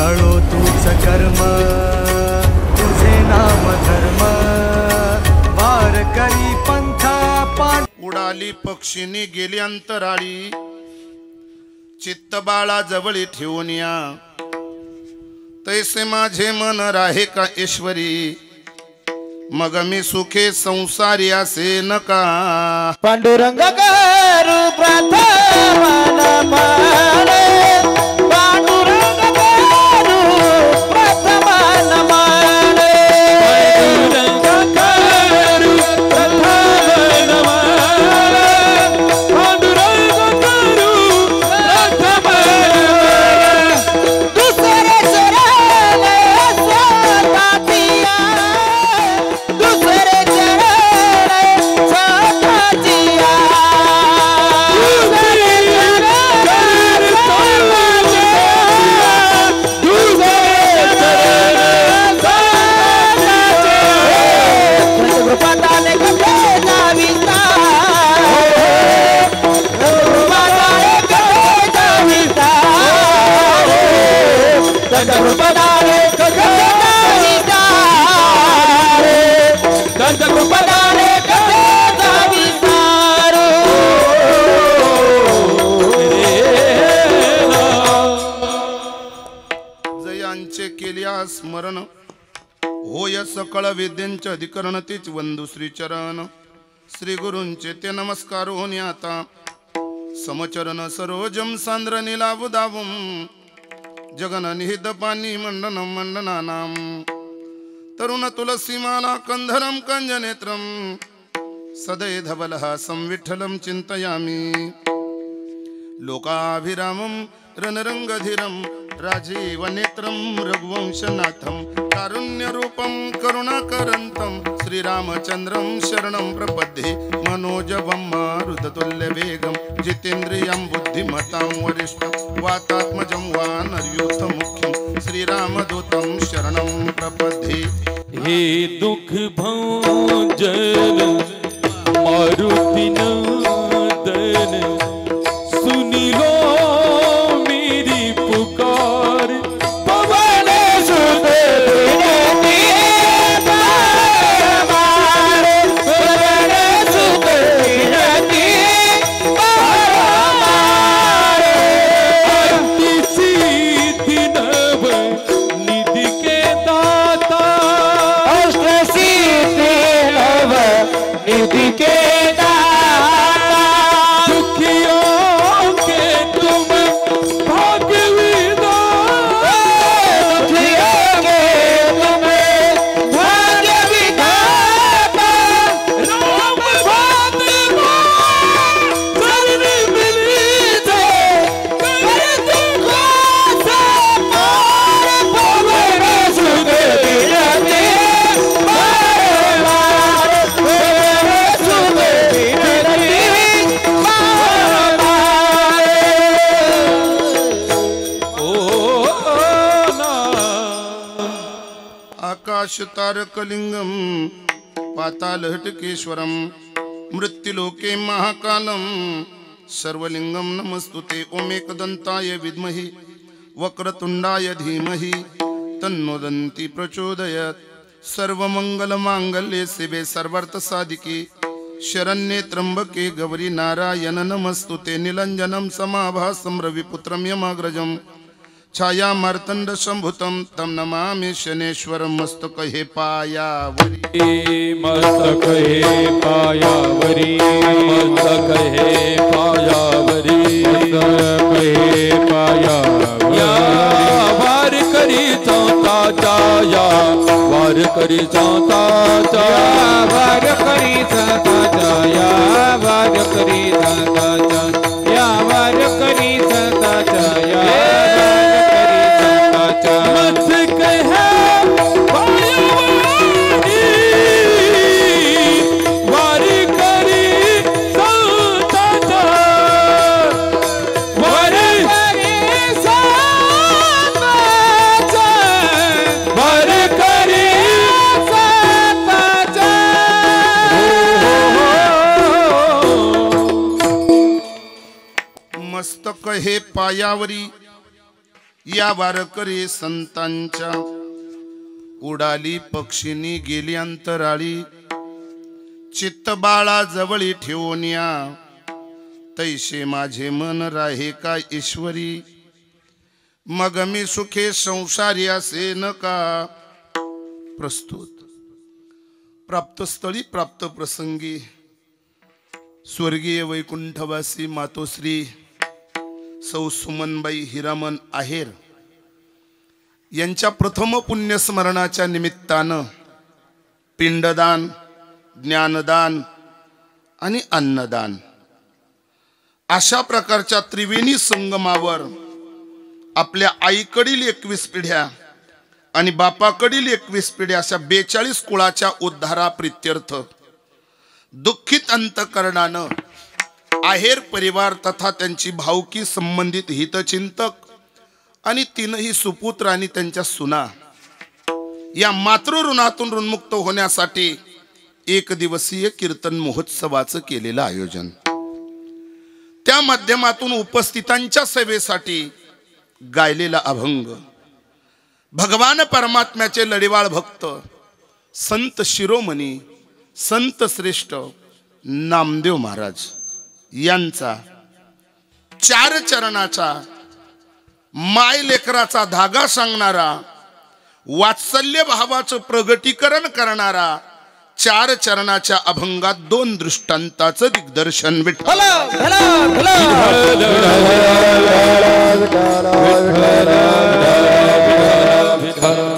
तळो तूच कर्म तुझे नाम धर्म वार करी पंथा पान उडाली पक्षीने गेली अंतराळी चित्त बाळा जवळी ठेवून या तैसे माझे मन राहे का ईश्वरी मग मी सुखे संसारी असे नका पांडुरंग करू प्रथम नमने पांडुरंग करू प्रथम नमने पांडुरंग करू प्रथम नमने पांडुरंग करू प्रथम दुसरे चरण स्वतातिया दुसरे चरण स्वतातिया जयांचे केल्या स्मरण होय सकळ विद्यांचे अधिकरण तीच वंदू श्री चरण श्री गुरूंचे ते नमस्कार होणे आता समचरण सरोजम सांद्र नीलावुदावम जगन निहित पाणी मंडनम मंडनानाम तरुण तुलसीमाला कंधरम कंजनेत्रम सदै धवलहासं विठ्ठलं चिंतयामि लोकाभिरामं रणरंगधीरं राजीवनेत्रं रघुवंशनाथं कारुण्यरूपं करुणाकरन्तं श्रीरामचन्द्रं शरणं प्रपद्ये मनोजवं मारुततुल्यवेगं जितेन्द्रियं बुद्धिमतां वरिष्ठं वातात्मजं वानरयूथमुख्यं श्रीरामदूतं शरणं प्रपद्ये हे दुख भंजन मारुति नंदन सुनी लो मेरी पुकार पवन सुत विनती बारंबार पवन सुत विनती बारंबार अति सिद्धि नव निधि के दाता अष्ट सिद्धि नव निधि के तारकलिंगम पातालहटकेश्वरम मृत्युलोके महाकालम सर्वलिंगम नमस्तुते ओमेकदंताय विद्महि वक्रतुंडाय धीमहि तन्नो दन्ति प्रचोदयात् सर्वमंगलमांगल्ये शिवे सर्वार्थसाधिके शरण्ये त्र्यंबके गौरी नारायण नमस्तुते नीलंजनं समाभासं रविपुत्रं यमाग्रजं छाया मार्तंड शंभुतम तम नमामि शनेश्वर मस्तक हे पायावरी मस्तक हे पायावरी मस्तक हे पायावरी मस्तक हे पायावरी वार करी चांता जाया वार करी चांता जाया वार करी चांता जाया वार करी चांता जाया वार करी चांता जाया मस्तक हे पायावरी या वारकरी संतांच्या उडाली पक्षिनी गेली अंतराळी चित्त बाळा जवळी ठेवून या तैसे माझे मन राहे का ईश्वरी मग मी सुखे संसारी असे नका प्रस्तुत प्राप्तस्थळी प्राप्त प्रसंगी स्वर्गीय वैकुंठवासी मातोश्री सौ सुमनबाई हिरामन आहेर यांच्या प्रथम पुण्यस्मरणाच्या निमित्तानं पिंडदान ज्ञानदान आणि अन्नदान अशा प्रकारच्या त्रिवेणी संगमावर आपल्या आईकडील 21 पिढ्या आणि बापाकडील 21 पिढ्या अशा 42 कुळाच्या उद्धारा प्रित्यर्थ दुःखित अंतकरणानं आहेर परिवार तथा त्यांची भावकी संबंधित हितचिंतक आणि 3ही सुपुत्र आणि त्यांच्या सुना या मातृऋणातून ऋणमुक्त होण्यासाठी 1 दिवसीय कीर्तन महोत्सवाचं केलेलं आयोजन त्या माध्यमातून उपस्थितांच्या सेवेसाठी गायलेला अभंग भगवान परमात्म्याचे लढीवाळ भक्त संत शिरोमणी संत श्रेष्ठ नामदेव महाराज यांचा 4 चरणाचा माय लेकराचा धागा सांगणारा वात्सल्य भावाचं प्रगटीकरण करणारा 4 चरणाच्या अभंगात 2 दृष्टांताचं दिग्दर्शन विठ्ठल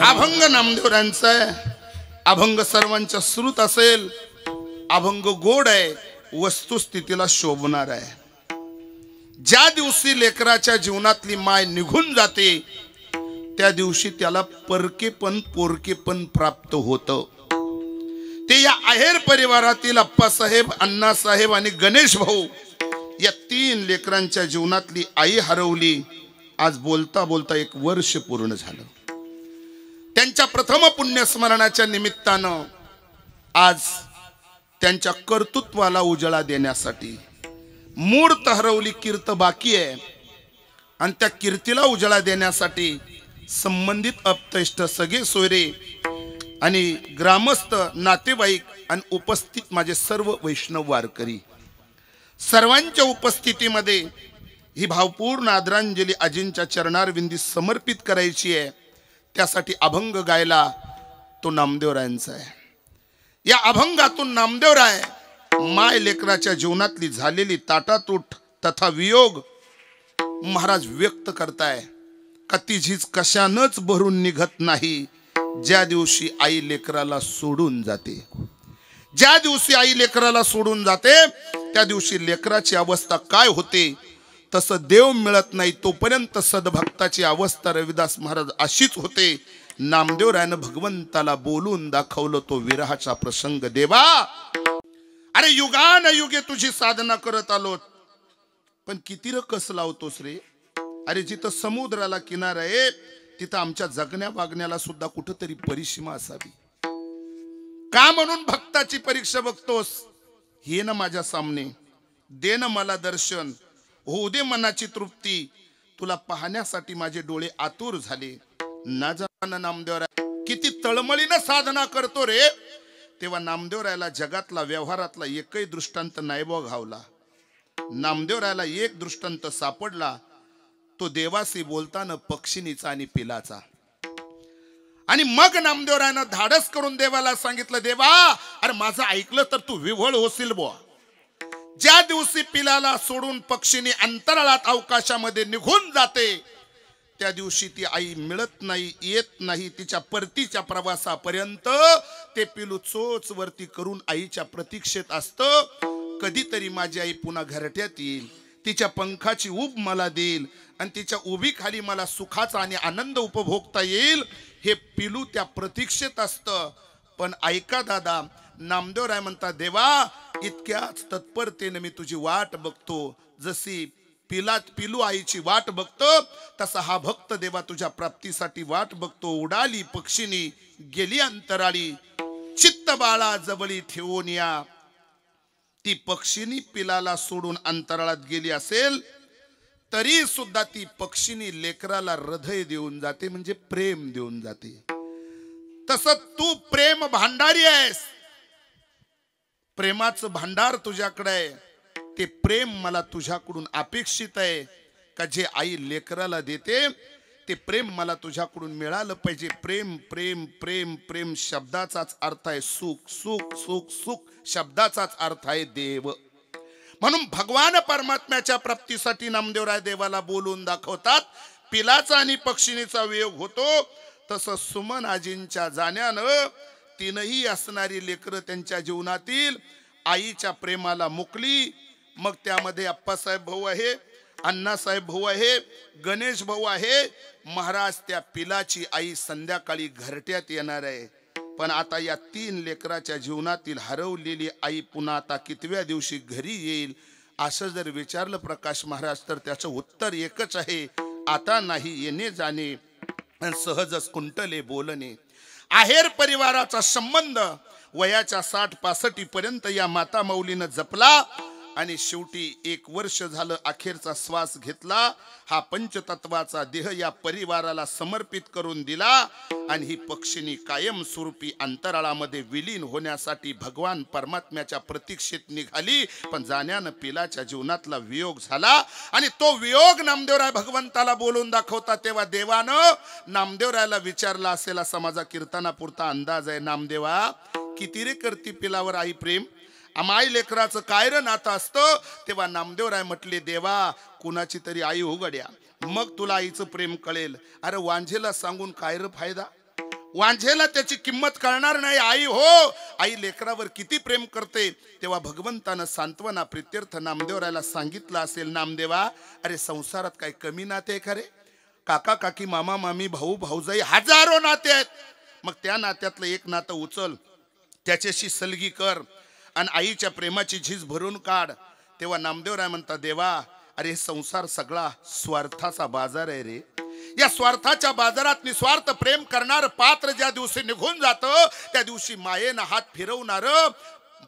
अभंग नामदेवरांचा आहे अभंग सर्वांच्या श्रुत असेल अभंग गोड आहे वस्तुस्थितीला शोभणार आहे ज्या दिवशी लेकराच्या जीवनातली माय निघून जाते त्या दिवशी त्याला परकेपण पोरकेपण प्राप्त होतं ते या आहेर परिवारातील अप्पासाहेब अण्णासाहेब आणि गणेश भाऊ या 3 लेकरांच्या जीवनातली आई हरवली आज बोलता बोलता 1 वर्ष पूर्ण झालं त्यांच्या प्रथम पुण्यस्मरणाच्या निमित्तानं आज त्यांच्या कर्तृत्वाला उजाळा देण्यासाठी मूर्त हरवली कीर्त बाकी आहे आणि त्या कीर्तीला उजाळा देण्यासाठी संबंधित अपतेष्ट सगळे सोयरे आणि ग्रामस्थ नातेवाईक आणि उपस्थित माझे सर्व वैष्णव वारकरी सर्वांच्या उपस्थितीमध्ये ही भावपूर्ण आदरांजली अजिंच्या चरणारविंदी समर्पित करायची आहे त्यासाठी अभंग गायला तो नामदेवरायांचा आहे या अभंगातून नामदेवराय माय लेकराच्या जीवनातली झालेली ताटातूट तथा वियोग महाराज व्यक्त करताय का ती झीज कशानच भरून निघत नाही ज्या दिवशी आई लेकराला सोडून जाते ज्या दिवशी आई लेकराला सोडून जाते त्या दिवशी लेकराची अवस्था काय होते तसं देव मिळत नाही तोपर्यंत सद्भक्ताची अवस्था रविदास महाराज अशीच होते नामदेवरायानं भगवंताला बोलून दाखवलं तो विरहाचा प्रसंग देवा अरे युगान युगे तुझी साधना करत आलो पण किती कस लावतोस रे अरे जिथं समुद्राला किनारा आहे तिथं आमच्या जगण्या वागण्याला सुद्धा कुठंतरी परिसीमा असावी का म्हणून भक्ताची परीक्षा बघतोस हे ना माझ्या सामने दे ना मला दर्शन होऊ दे मनाची तृप्ती तुला पाहण्यासाठी माझे डोळे आतुर झाले ना जाणं नामदेवराय किती तळमळीनं साधना करतो रे तेव्हा नामदेवरायाला जगातला व्यवहारातला एकही दृष्टांत नाही घावला नामदेवरायाला एक दृष्टांत सापडला तो देवाशी बोलताना पक्षिणीचा आणि पिलाचा आणि मग नामदेवरायानं धाडस करून देवाला सांगितलं देवा अरे माझं ऐकलं तर तू विव्हळ होशील बुवा ज्या दिवशी पिलाला सोडून पक्षिणी अंतराळात अवकाशामध्ये निघून जाते त्या दिवशी ती आई मिळत नाही येत नाही तिच्या परतीच्या प्रवासापर्यंत ते पिलू चोच वरती करून आईच्या प्रतीक्षेत असतं कधीतरी माझी आई पुन्हा घरट्यात येईल तिच्या पंखाची उब मला देईल आणि तिच्या उभी खाली मला सुखाचा आणि आनंद उपभोगता येईल हे पिलू त्या प्रतीक्षेत असतं पण ऐका दादा नामदेवराय म्हणता देवा इतक्याच तत्परतेने मी तुझी वाट बघतो जशी पिलू आईची वाट बघतो तसा हा भक्त देवा तुझ्या प्राप्तीसाठी वाट बघतो उडाली पक्षिणी गेली अंतराळी चित्त बाळा जवळी ठेवून या ती पक्षिणी पिलाला सोडून अंतराळात गेली असेल तरी सुद्धा ती पक्षिणी लेकराला हृदय देऊन जाते, म्हणजे प्रेम देऊन जाते. तसं तू प्रेम भांडारी आहेस. प्रेमाचं भांडार तुझ्याकडे आहे. ते प्रेम मला तुझ्याकडून अपेक्षित आहे का जे आई लेकराला देते ते प्रेम मला तुझ्याकडून मिळालं पाहिजे. प्रेम प्रेम प्रेम प्रेम शब्दाचाच अर्थ आहे सुख. सुख सुख सुख शब्दाचाच अर्थ आहे देव. म्हणून भगवान परमात्म्याच्या प्राप्तीसाठी नामदेवराय देवाला बोलून दाखवतात. पिलाचा आणि पक्षिणीचा वियोग होतो तसं सुमन आजींच्या जाण्यानं तीनही असणारी लेकरं त्यांच्या जीवनातील आईच्या प्रेमाला मुकली. मग त्यामध्ये अप्पासाहेब भाऊ आहे, अण्णासाहेब भाऊ आहे, गणेश भाऊ आहे. महाराज त्या पिलाची आई संध्याकाळी घरट्यात येणार आहे. पण आता या 3 लेकराच्या जीवनातील हरवलेली आई पुन्हा आता कितव्या दिवशी घरी येईल असं जर विचारलं प्रकाश महाराज तर त्याचं उत्तर एकच आहे, आता नाही, येणे जाणे सहजच कुंटले बोलणे. आहेर परिवाराचा संबंध वयाच्या 60-65 पर्यंत या माता माऊलीनं जपला आणि शेवटी 1 वर्ष झालं अखेरचा श्वास घेतला. हा पंचतत्वाचा देह या परिवाराला समर्पित करून दिला आणि ही पक्षिणी कायमस्वरूपी अंतराळामध्ये विलीन होण्यासाठी भगवान परमात्म्याच्या प्रतीक्षेत निघाली. पण जाण्यानं पिलाच्या जीवनातला वियोग झाला आणि तो वियोग नामदेवराय भगवंताला बोलून दाखवता तेव्हा देवानं नामदेवरायला विचारला असेल असा माझा कीर्तनापुरता अंदाज आहे. नामदेवा, किती रे करती पिलावर आई प्रेम? अमाई लेकराचं काय र नातं असतं? तेव्हा नामदेवराय म्हटले, देवा, कुणाची तरी आई उघड्या, मग तुला आईचं प्रेम कळेल. अरे वांझेला सांगून काय र फायदा? वांझेला त्याची किंमत कळणार नाही. आई हो, आई लेकरावर किती प्रेम करते. तेव्हा भगवंतानं सांत्वना प्रित्यर्थ नामदेवरायला सांगितलं असेल, नामदेवा, अरे संसारात काही कमी नाते आहे का रे? काका काकी, मामा मामी, भाऊ भाऊजाई, हजारो नाते आहेत. मग त्या नात्यातलं एक नातं उचल, त्याच्याशी सलगी कर आणि आईच्या प्रेमाची झीज भरून काढ. तेव्हा नामदेवराय म्हणता, देवा, अरे संसार सगळा स्वार्थाचा बाजार आहे रे. या स्वार्थाच्या बाजारात निस्वार्थ प्रेम करणार पात्र ज्या दिवशी निघून जातं त्या दिवशी मायेनं हात फिरवणार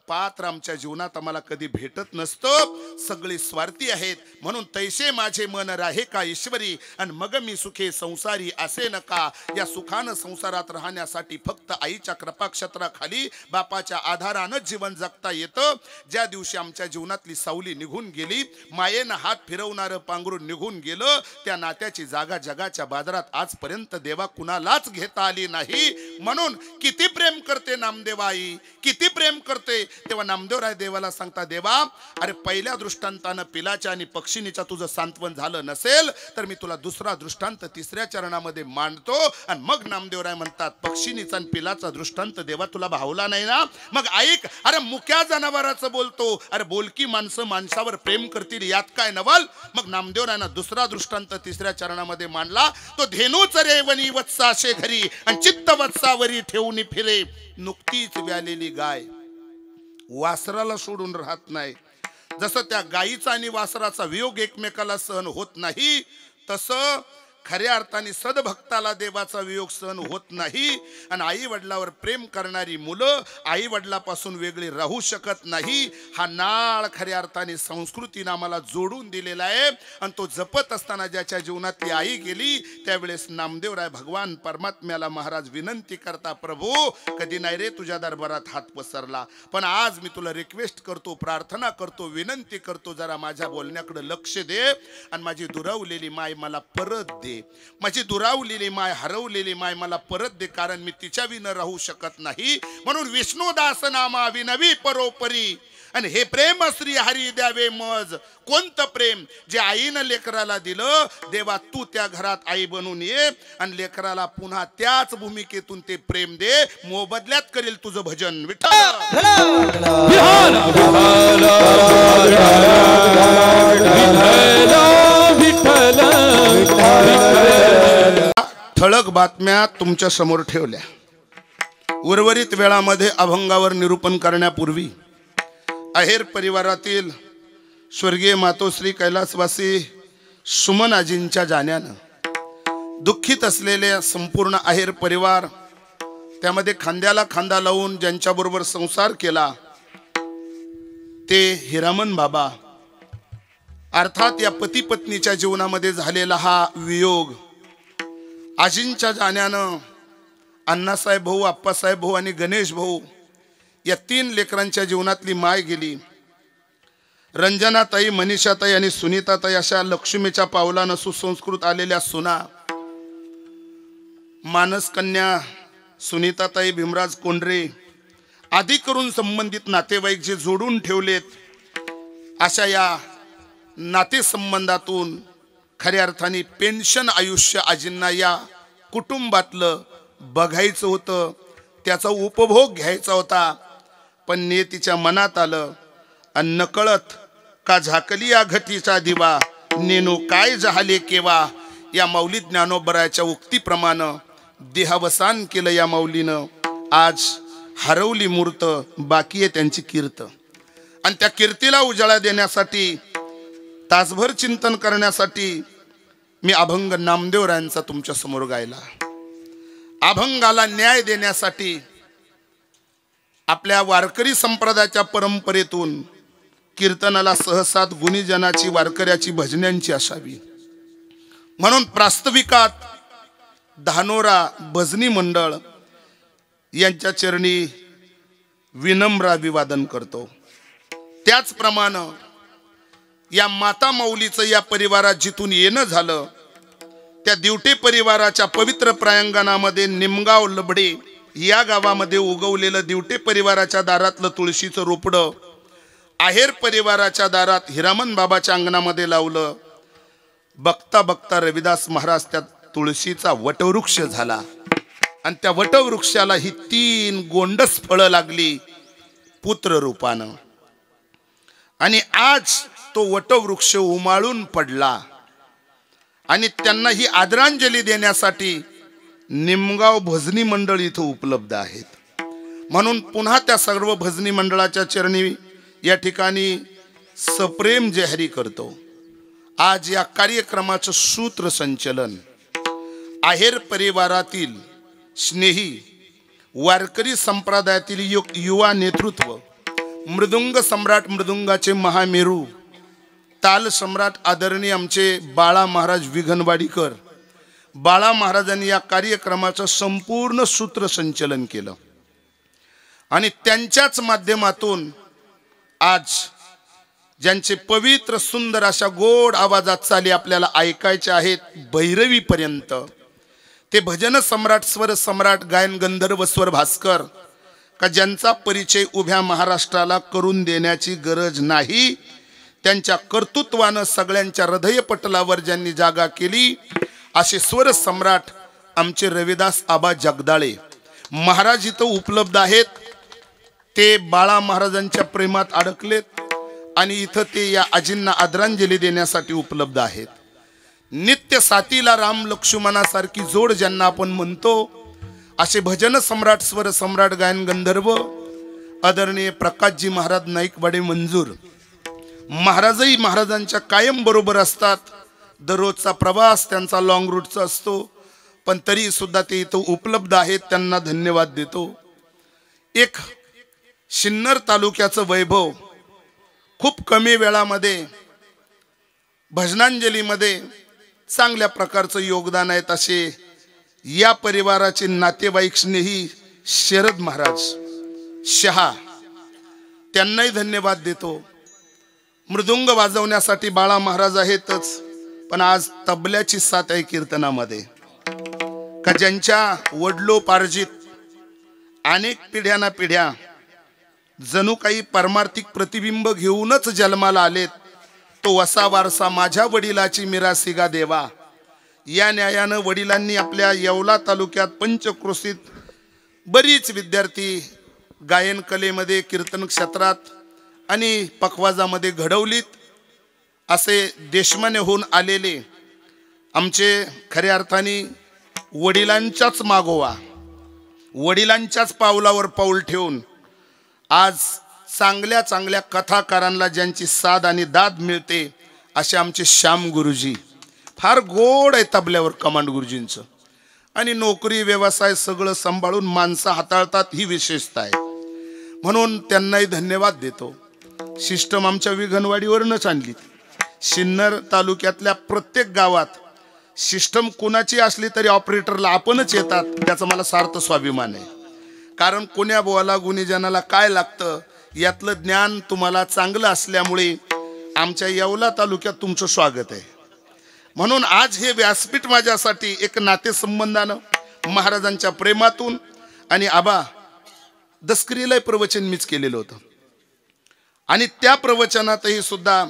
पात्र आमच्या जीवनात आम्हाला कधी भेटत नसतं. सगळे स्वार्थी आहेत. म्हणून तैसे माझे मन राहे का ईश्वरी आणि मग मी सुखे संसारी असे नका. या सुखानं संसारात राहण्यासाठी फक्त आईच्या कृपाक्षेत्राखाली बापाच्या आधारानं जीवन जगता येतं. ज्या दिवशी आमच्या जीवनातली सावली निघून गेली, मायेनं हात फिरवणारं पांघरून निघून गेलं, त्या नात्याची जागा जगाच्या बाजारात आजपर्यंत देवा कुणालाच घेता आली नाही. म्हणून किती प्रेम करते नामदेवा आई, किती प्रेम करते. तेव्हा नामदेवराय देवाला सांगता, देवा, अरे पहिल्या दृष्टांतानं पिलाच्या आणि पक्षिणीच्या तुझं सांत्वन झालं नसेल तर मी तुला दुसरा दृष्टांत 3ऱ्या चरणामध्ये मांडतो. आणि मग नामदेवराय म्हणतात, पक्षिणीचा आणि पिलाचा दृष्टांत देवा तुला भावला नाही ना? मग ऐक, अरे मुक्या जनावराचं बोलतो, अरे बोलकी माणसं माणसावर प्रेम करतील, यात काय नवल? मग नामदेवरायनं दुसरा दृष्टांत 3ऱ्या चरणामध्ये मांडला. तो धेनूच रे वनी वत्साशे घरी आणि चित्त वत्सावरी ठेवून फिरे. नुकतीच व्यालेली गाय वासराला सोडून राहत नाही. जसं त्या गायीचा आणि वासराचा वियोग एकमेकाला सहन होत नाही, तसं खऱ्या अर्थाने सद्भक्ताला देवाचा वियोग सहन होत नाही. आणि आई वडिलावर प्रेम करणारी मुलं आई वडिलापासून वेगळी राहू शकत नाही. हा नाळ खऱ्या अर्थाने संस्कृतीने आम्हाला जोडून दिलेला आहे. आणि तो जपत असताना ज्याच्या जीवनातली आई गेली त्यावेळेस नामदेवराय भगवान परमात्म्याला महाराज विनंती करता, प्रभू, कधी नाही रे तुझ्या दरबारात हात पसरला, पण आज मी तुला रिक्वेस्ट करतो, प्रार्थना करतो, विनंती करतो, जरा माझ्या बोलण्याकडे लक्ष दे आणि माझी दुरावलेली माय मला परत दे. माझी दुरावलेली माय, हरवलेली माय मला परत दे, कारण मी तिच्या विना राहू शकत नाही. म्हणून विष्णुदास नामा विनवी परोपरी. आणि हे प्रेम श्री हरी द्यावे मज. कोणतं प्रेम? जे आईनं लेकराला दिलं. देवा, तू त्या घरात आई बनून ये आणि लेकराला पुन्हा त्याच भूमिकेतून ते प्रेम दे. मोबदल्यात करेल तुझं भजन. विठ्ठल ठळक बातम्या तुमच्या समोर ठेवल्या. उर्वरित वेळामध्ये अभंगावर निरूपण करण्यापूर्वी आहेर परिवारातील स्वर्गीय मातोश्री कैलासवासी सुमन आजींच्या जाण्यानं दुःखित असलेले संपूर्ण आहेर परिवार, त्यामध्ये खांद्याला खांदा लावून ज्यांच्याबरोबर संसार केला ते हिरामन बाबा, अर्थात या पती पत्नीच्या जीवनामध्ये झालेला हा वियोग, आजींच्या जाण्यानं अण्णासाहेब भाऊ, आप्पासाहेब भाऊ आणि गणेश भाऊ या 3 लेकरांच्या जीवनातली माय गेली. रंजनाताई, मनीषाताई आणि सुनीताताई अशा लक्ष्मीच्या पावलानं सुसंस्कृत आलेल्या सुना, मानसकन्या सुनीताताई, भीमराज कोंडरे आदी करून संबंधित नातेवाईक जे जोडून ठेवलेत, अशा या नातेसंबंधातून खऱ्या अर्थाने पेन्शन आयुष्य आजींना या कुटुंबातलं बघायचं होतं, त्याचा उपभोग घ्यायचा होता. पण नियतीच्या मनात आलं आणि नकळत का झाकली या घटीचा दिवा, नेनो काय जहाले केवा, या माऊली ज्ञानोबराच्या उक्तीप्रमाणे देहावसान केलं या माऊलीनं. आज हरवली मूर्त, बाकी आहे त्यांची कीर्त. आणि त्या कीर्तीला उजाळा देण्यासाठी, तासभर चिंतन करण्यासाठी मी अभंग नामदेवरायांचा तुमच्या समोर गायला. अभंगाला न्याय देण्यासाठी आपल्या वारकरी संप्रदायाच्या परंपरेतून कीर्तनाला सहसात गुणीजनाची, वारकऱ्याची, भजन्यांची असावी म्हणून प्रास्ताविकात धानोरा भजनी मंडळ यांच्या चरणी विनम्र अभिवादन करतो. त्याचप्रमाणे या माता माऊलीचं या परिवारात जिथून येणं झालं, त्या दिवटे परिवाराच्या पवित्र प्रांगणामध्ये निमगाव लबडे या गावामध्ये उगवलेलं दिवटे परिवाराच्या दारातलं तुळशीचं रोपडं आहेर परिवाराच्या दारात हिरामन बाबाच्या अंगणामध्ये लावलं. बघता बघता रविदास महाराज त्या तुळशीचा वटवृक्ष झाला आणि त्या वटवृक्षाला ही 3 गोंडस फळं लागली पुत्र रूपानं. आणि आज तो वटवृक्ष उमाळून पडला आणि त्यांना ही आदरांजली देण्यासाठी निमगाव भजनी मंडळ इथं उपलब्ध आहेत. म्हणून पुन्हा त्या सर्व भजनी मंडळाच्या चरणी या ठिकाणी सप्रेम जहरी करतो. आज या कार्यक्रमाचं सूत्रसंचलन आहेर परिवारातील स्नेही वारकरी संप्रदायातील युवा नेतृत्व, मृदुंग सम्राट, मृदुंगाचे महामेरू, ताल सम्राट आदरणीय आमचे बाळा महाराज विघनवाडीकर, बाळा महाराजांनी या कार्यक्रमाचं संपूर्ण सूत्रसंचलन केलं. आणि त्यांच्याच माध्यमातून आज ज्यांचे पवित्र सुंदर अशा गोड आवाजात चाली आपल्याला ऐकायचे आहेत भैरवीपर्यंत, ते भजन सम्राट, स्वर सम्राट, गायन गंधर्व, स्वर भास्कर, का ज्यांचा परिचय उभ्या महाराष्ट्राला करून देण्याची गरज नाही. त्यांच्या कर्तृत्वानं सगळ्यांच्या हृदयपटलावर ज्यांनी जागा केली असे स्वर सम्राट आमचे रविदास आबा जगदाळे महाराज इथं उपलब्ध आहेत. ते बाळा महाराजांच्या प्रेमात अडकलेत आणि इथं ते या आजींना आदरांजली देण्यासाठी उपलब्ध आहेत. नित्य साथीला राम लक्ष्मणासारखी जोड ज्यांना आपण म्हणतो, असे भजन सम्राट, स्वर सम्राट, गायन गंधर्व आदरणीय प्रकाशजी महाराज नाईकवाडे मंजूर महाराजही महाराजांच्या कायम बरोबर असतात. दररोजचा प्रवास त्यांचा लॉंग रूटचा असतो, पण तरी सुद्धा ते इथं उपलब्ध आहेत. त्यांना धन्यवाद देतो. एक सिन्नर तालुक्याचं वैभव खूप कमी वेळामध्ये भजनांजलीमध्ये चांगल्या प्रकारचं योगदान आहे. असे या परिवाराचे नातेवाईक स्नेही शरद महाराज शहा, त्यांनाही धन्यवाद देतो. मृदुंग वाजवण्यासाठी बाळा महाराज आहेतच, पण आज तबल्याची साथ आहे कीर्तनामध्ये, का ज्यांच्या वडलोपार्जित अनेक पिढ्याना पिढ्या जणू काही पारमार्थिक प्रतिबिंब घेऊनच जन्माला आलेत. तो वसा वारसा माझ्या वडिलाची मिरासी गा देवा, या न्यायानं वडिलांनी आपल्या येवला तालुक्यात पंचक्रोशीत बरीच विद्यार्थी गायन कलेमध्ये, कीर्तन क्षेत्रात आणि पखवाजामध्ये घडवलीत. असे देशमान्य होऊन आलेले आमचे खऱ्या अर्थाने वडिलांच्याच मागोवा, वडिलांच्याच पावलावर पाऊल ठेवून आज चांगल्या चांगल्या कथाकारांना ज्यांची साथ आणि दाद मिळते असे आमचे श्याम गुरुजी. फार गोड आहे तबल्यावर कमांड गुरुजींचं. आणि नोकरी व्यवसाय सगळं सांभाळून माणसं हाताळतात, ही विशेषता आहे. म्हणून त्यांनाही धन्यवाद देतो. सिस्टम आमच्या विघनवाडीवरूनच आणली. सिन्नर तालुक्यातल्या प्रत्येक गावात सिस्टम कोणाची असली तरी ऑपरेटरला आपणच येतात, त्याचा मला सार्थ स्वाभिमान आहे. कारण कोण्या बोला गुणीजनाला काय लागतं यातलं ज्ञान तुम्हाला चांगलं असल्यामुळे आमच्या येवला तालुक्यात तुमचं स्वागत आहे. म्हणून आज हे व्यासपीठ माझ्यासाठी एक नातेसंबंधानं, महाराजांच्या प्रेमातून, आणि आबा दसकरीला प्रवचन मीच केलेलं होतं आणि त्या प्रवचनातही सुद्धा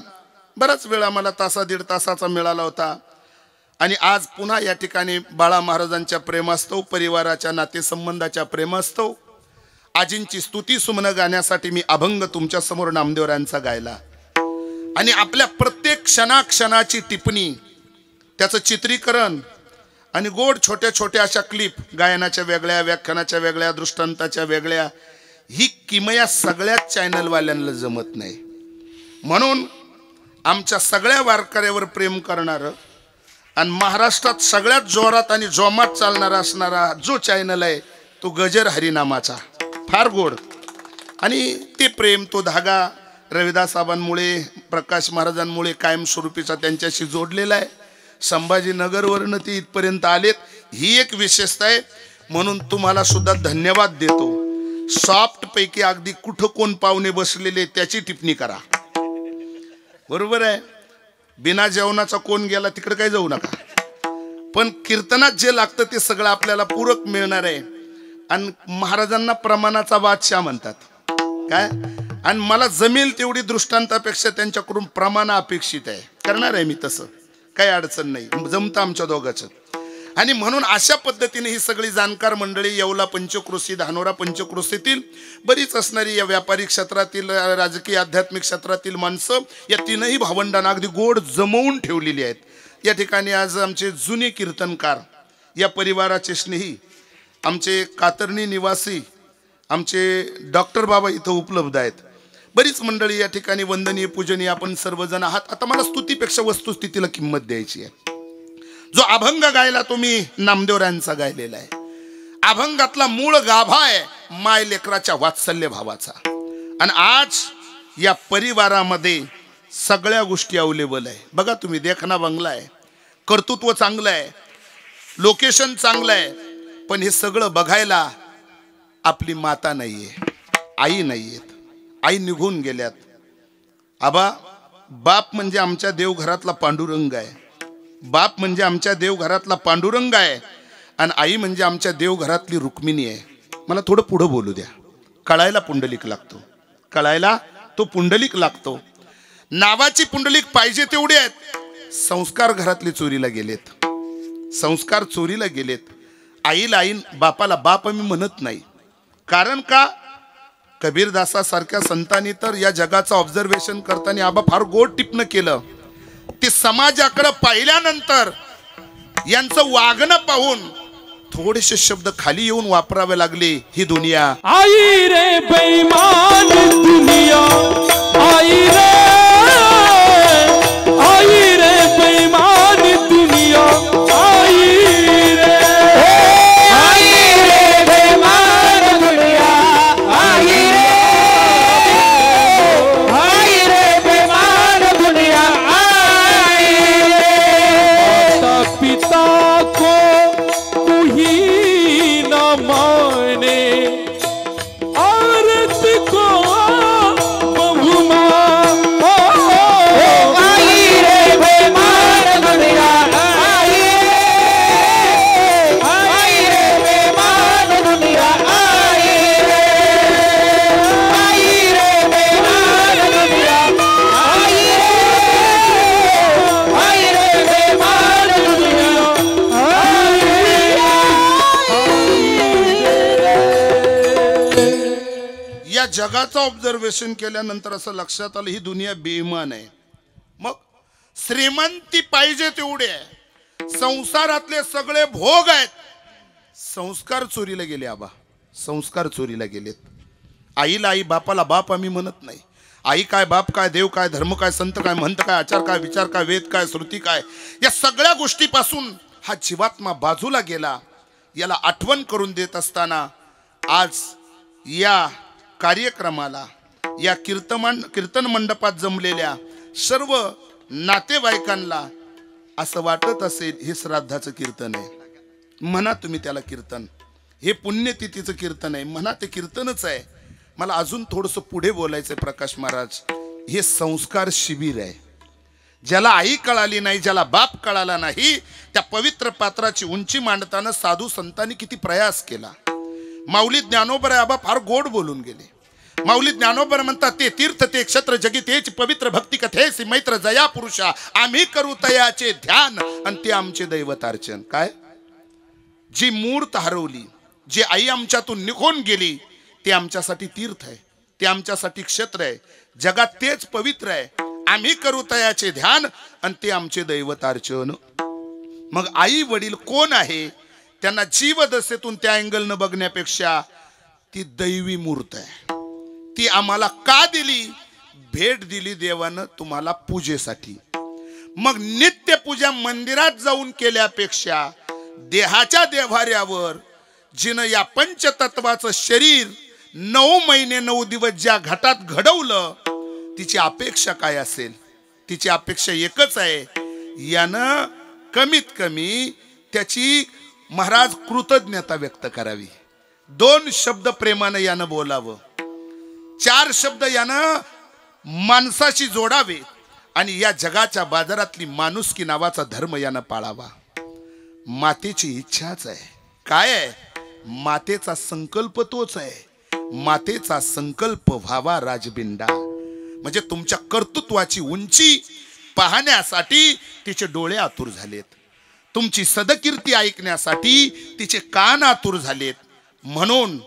बराच वेळा मला तासा दीड तासाचा मिळाला होता. आणि आज पुन्हा या ठिकाणी बाळा महाराजांच्या प्रेमास्तव, परिवाराच्या नातेसंबंधाच्या प्रेमास्तव आजींची स्तुती सुमनं गाण्यासाठी मी अभंग तुमच्या समोर नामदेवरायांचा गायला. आणि आपल्या प्रत्येक क्षणाक्षणाची टिप्पणी, त्याचं चित्रीकरण आणि गोड छोट्या छोट्या अशा क्लिप, गायनाच्या वेगळ्या, व्याख्यानाच्या वेगळ्या, दृष्टांताच्या वेगळ्या, ही किमया सगळ्याच चॅनलवाल्यांना जमत नाही. म्हणून आमच्या सगळ्या वारकऱ्यावर प्रेम करणारं आणि महाराष्ट्रात सगळ्यात जोरात आणि जोमात चालणारा असणारा जो चॅनल आहे तो गजर हरिनामाचा, फार गोड. आणि ते प्रेम, तो धागा रविदास साहेबांमुळे, प्रकाश महाराजांमुळे कायमस्वरूपीचा त्यांच्याशी जोडलेला आहे. संभाजीनगरवरनं ते इथपर्यंत आलेत, ही एक विशेषता आहे. म्हणून तुम्हाला सुद्धा धन्यवाद देतो. सॉफ्ट पैकी अगदी कुठं कोण पाहुणे बसलेले त्याची टिप्पणी करा, बरोबर आहे. बिना जेवणाचा कोण गेला तिकडे काही जाऊ नका. पण कीर्तनात जे लागतं ते सगळं आपल्याला पूरक मिळणार आहे. आणि महाराजांना प्रमाणाचा बादशाह म्हणतात काय. आणि मला जमेल तेवढी दृष्टांतापेक्षा त्यांच्याकडून प्रमाण अपेक्षित आहे, करणार आहे मी तसं, काही अडचण नाही, जमतं आमच्या दोघांचं. आणि म्हणून अशा पद्धतीने ही सगळी जाणकार मंडळी, येवला पंचक्रोशी, धानोरा पंचक्रोशीतील बरीच असणारी या व्यापारी क्षेत्रातील, राजकीय आध्यात्मिक क्षेत्रातील माणसं या तीनही भावंडांना अगदी गोड जमवून ठेवलेली आहेत. या ठिकाणी आज आमचे जुने कीर्तनकार, या परिवाराचे स्नेही, आमचे कातरणी निवासी, आमचे डॉक्टर बाबा इथं उपलब्ध आहेत. बरीच मंडळी या ठिकाणी वंदनीय, पूजनीय आपण सर्वजण आहात. आता मला स्तुतीपेक्षा वस्तुस्थितीला किंमत द्यायची आहे. जो अभंग गायला तो मी नामदेवरायांचा गायलेला आहे. अभंगातला मूळ गाभा आहे माय लेकराच्या वात्सल्य भावाचा. आणि आज या परिवारामध्ये सगळ्या गोष्टी अवेलेबल आहे. बघा तुम्ही, देखना बंगला आहे, कर्तृत्व चांगलं आहे, लोकेशन चांगलं आहे, पण हे सगळं बघायला आपली माता नाहीये, आई नाहीयेत, आई निघून गेल्यात. आबा, बाप म्हणजे आमच्या देवघरातला पांडुरंग आहे, बाप म्हणजे आमच्या देवघरातला पांडुरंग आहे, आणि आई म्हणजे आमच्या देवघरातली रुक्मिणी आहे. मला थोडं पुढं बोलू द्या. कळायला पुंडलिक लागतो, कळायला तो पुंडलिक लागतो. नावाची पुंडलिक पाहिजे तेवढे आहेत, संस्कार घरातले चोरीला गेलेत, संस्कार चोरीला गेलेत. आईला आई, बापाला बाप आम्ही म्हणत नाही. कारण का, कबीरदासासारख्या संतांनी तर या जगाचं ऑब्झर्वेशन करताना आबा फार गोड टिपणं केलं. ते समाजाकडे पाहिल्यानंतर यांचं वागणं पाहून थोडेसे शब्द खाली येऊन वापरावे लागले. ही दुनिया आई रे बेईमान दुनिया, आई रे बेईमान दुनिया, आई रे बेईमान दुनिया, आई रे बेईमान दुनिया, आई रे. माता पिता को तू ही न माने, औरत को जगाचं ऑब्झर्वेशन केल्यानंतर असं लक्षात आलं ही दुनिया बेईमान आहे. मग श्रीमंती पाहिजे तेवढे आहे, संसारातले सगळे भोग आहेत, संस्कार चोरीला गेले. आबा, संस्कार चोरीला गेलेत. आईला आई, बापाला बाप आम्ही म्हणत नाही. आई काय, बाप काय, देव काय, धर्म काय, संत काय, महंत काय, आचार काय, विचार काय, वेद काय, श्रुती काय, या सगळ्या गोष्टीपासून हा जीवात्मा बाजूला गेला. याला आठवण करून देत असताना आज या कार्यक्रमाला, या कीर्तन मंडपात जमलेल्या सर्व नातेवाईकांना असं वाटत असेल हे श्राद्धाचं कीर्तन आहे, म्हणा तुम्ही त्याला कीर्तन, हे पुण्यतिथीचं कीर्तन आहे, म्हणा ते कीर्तनच आहे. मला अजून थोडंसं पुढे बोलायचंय प्रकाश महाराज. हे संस्कार शिबिर आहे. ज्याला आई कळाली नाही, ज्याला बाप कळाला नाही, त्या पवित्र पात्राची उंची मांडताना साधू संतांनी किती प्रयास केला. माऊली ज्ञानोबर आबा फार गोड बोलून गेले. माऊली ज्ञानोबर म्हणतात, ते तीर्थ ते क्षत्र जगी तेच पवित्र भक्ती कथेसी मैत्र जया पुरुषा, आम्ही करू तयाचे ध्यान आणि ते आमचे दैवतार्चन. काय जी मूर्त हरवली, जी आई आमच्यातून निघून गेली, ते आमच्यासाठी तीर्थ आहे, ते आमच्यासाठी क्षत्र आहे, जगात तेच पवित्र आहे. आम्ही करू तयाचे ध्यान आणि ते आमचे दैवतार्चन. मग आई वडील कोण आहे, त्यांना जीवदशेतून त्या अँगलनं बघण्यापेक्षा ती दैवी मूर्त आहे. ती आम्हाला का दिली? भेट दिली देवानं तुम्हाला पूजेसाठी. मग नित्य पूजा मंदिरात जाऊन केल्यापेक्षा देहाच्या देव्हाऱ्यावर जिनं या पंचतत्वाचं शरीर 9 महिने 9 दिवस ज्या घटात घडवलं, तिची अपेक्षा काय असेल? तिची अपेक्षा एकच आहे, यानं कमीत कमी त्याची महाराज कृतज्ञता व्यक्त करावी. 2 शब्द प्रेमानं यानं बोलावं, 4 शब्द यानं माणसाशी जोडावे आणि या जगाच्या बाजारातली माणुसकी नावाचा धर्म यानं पाळावा. मातेची इच्छाच आहे. काय आहे? मातेचा संकल्प तोच आहे. मातेचा संकल्प व्हावा राजबिंडा. म्हणजे तुमच्या कर्तृत्वाची उंची पाहण्यासाठी तिचे डोळे आतुर झालेत, तुमची सदकीर्ती ऐकण्यासाठी तिचे कान आतुर झालेत. म्हणून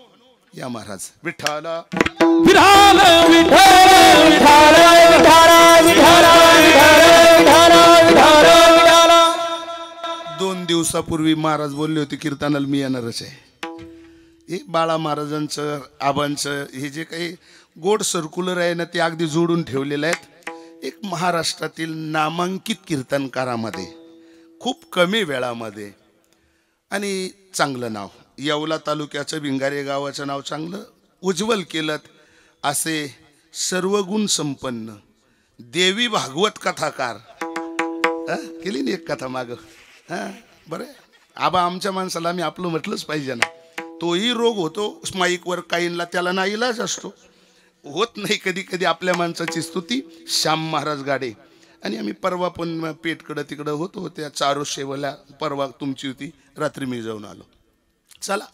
या महाराज विठ्ठल विठाल विठाल विठाल विठाल विठाल विठाल विठाल. 2 दिवसापूर्वी महाराज बोलले होते कीर्तनाला मी येणारच आहे. हे बाळा महाराजांचं आबांचं हे जे काही गोड सर्क्युलर आहे ना, ते अगदी जोडून ठेवलेलं आहेत. एक महाराष्ट्रातील नामांकित कीर्तनकारामध्ये खूप कमी वेळामध्ये आणि चांगलं नाव, येवला तालुक्याचं भिंगारे गावाचं नाव चांगलं उज्ज्वल केलं असे सर्वगुण संपन्न देवी भागवत कथाकार. केली ना एक कथा माग. बरं आबा आमच्या माणसाला आम्ही आपलं म्हटलंच पाहिजे ना. तोही रोग होतो स्माईकवर काहींना, त्याला ना इलाज असतो, होत नाही कधी कधी आपल्या माणसाची स्तुती. श्याम महाराज गाडे आणि आम्ही परवा पण पेटकडं तिकडं होतो, त्या चारो शेवला परवा तुमची होती, रात्री मी जाऊन आलो. चला,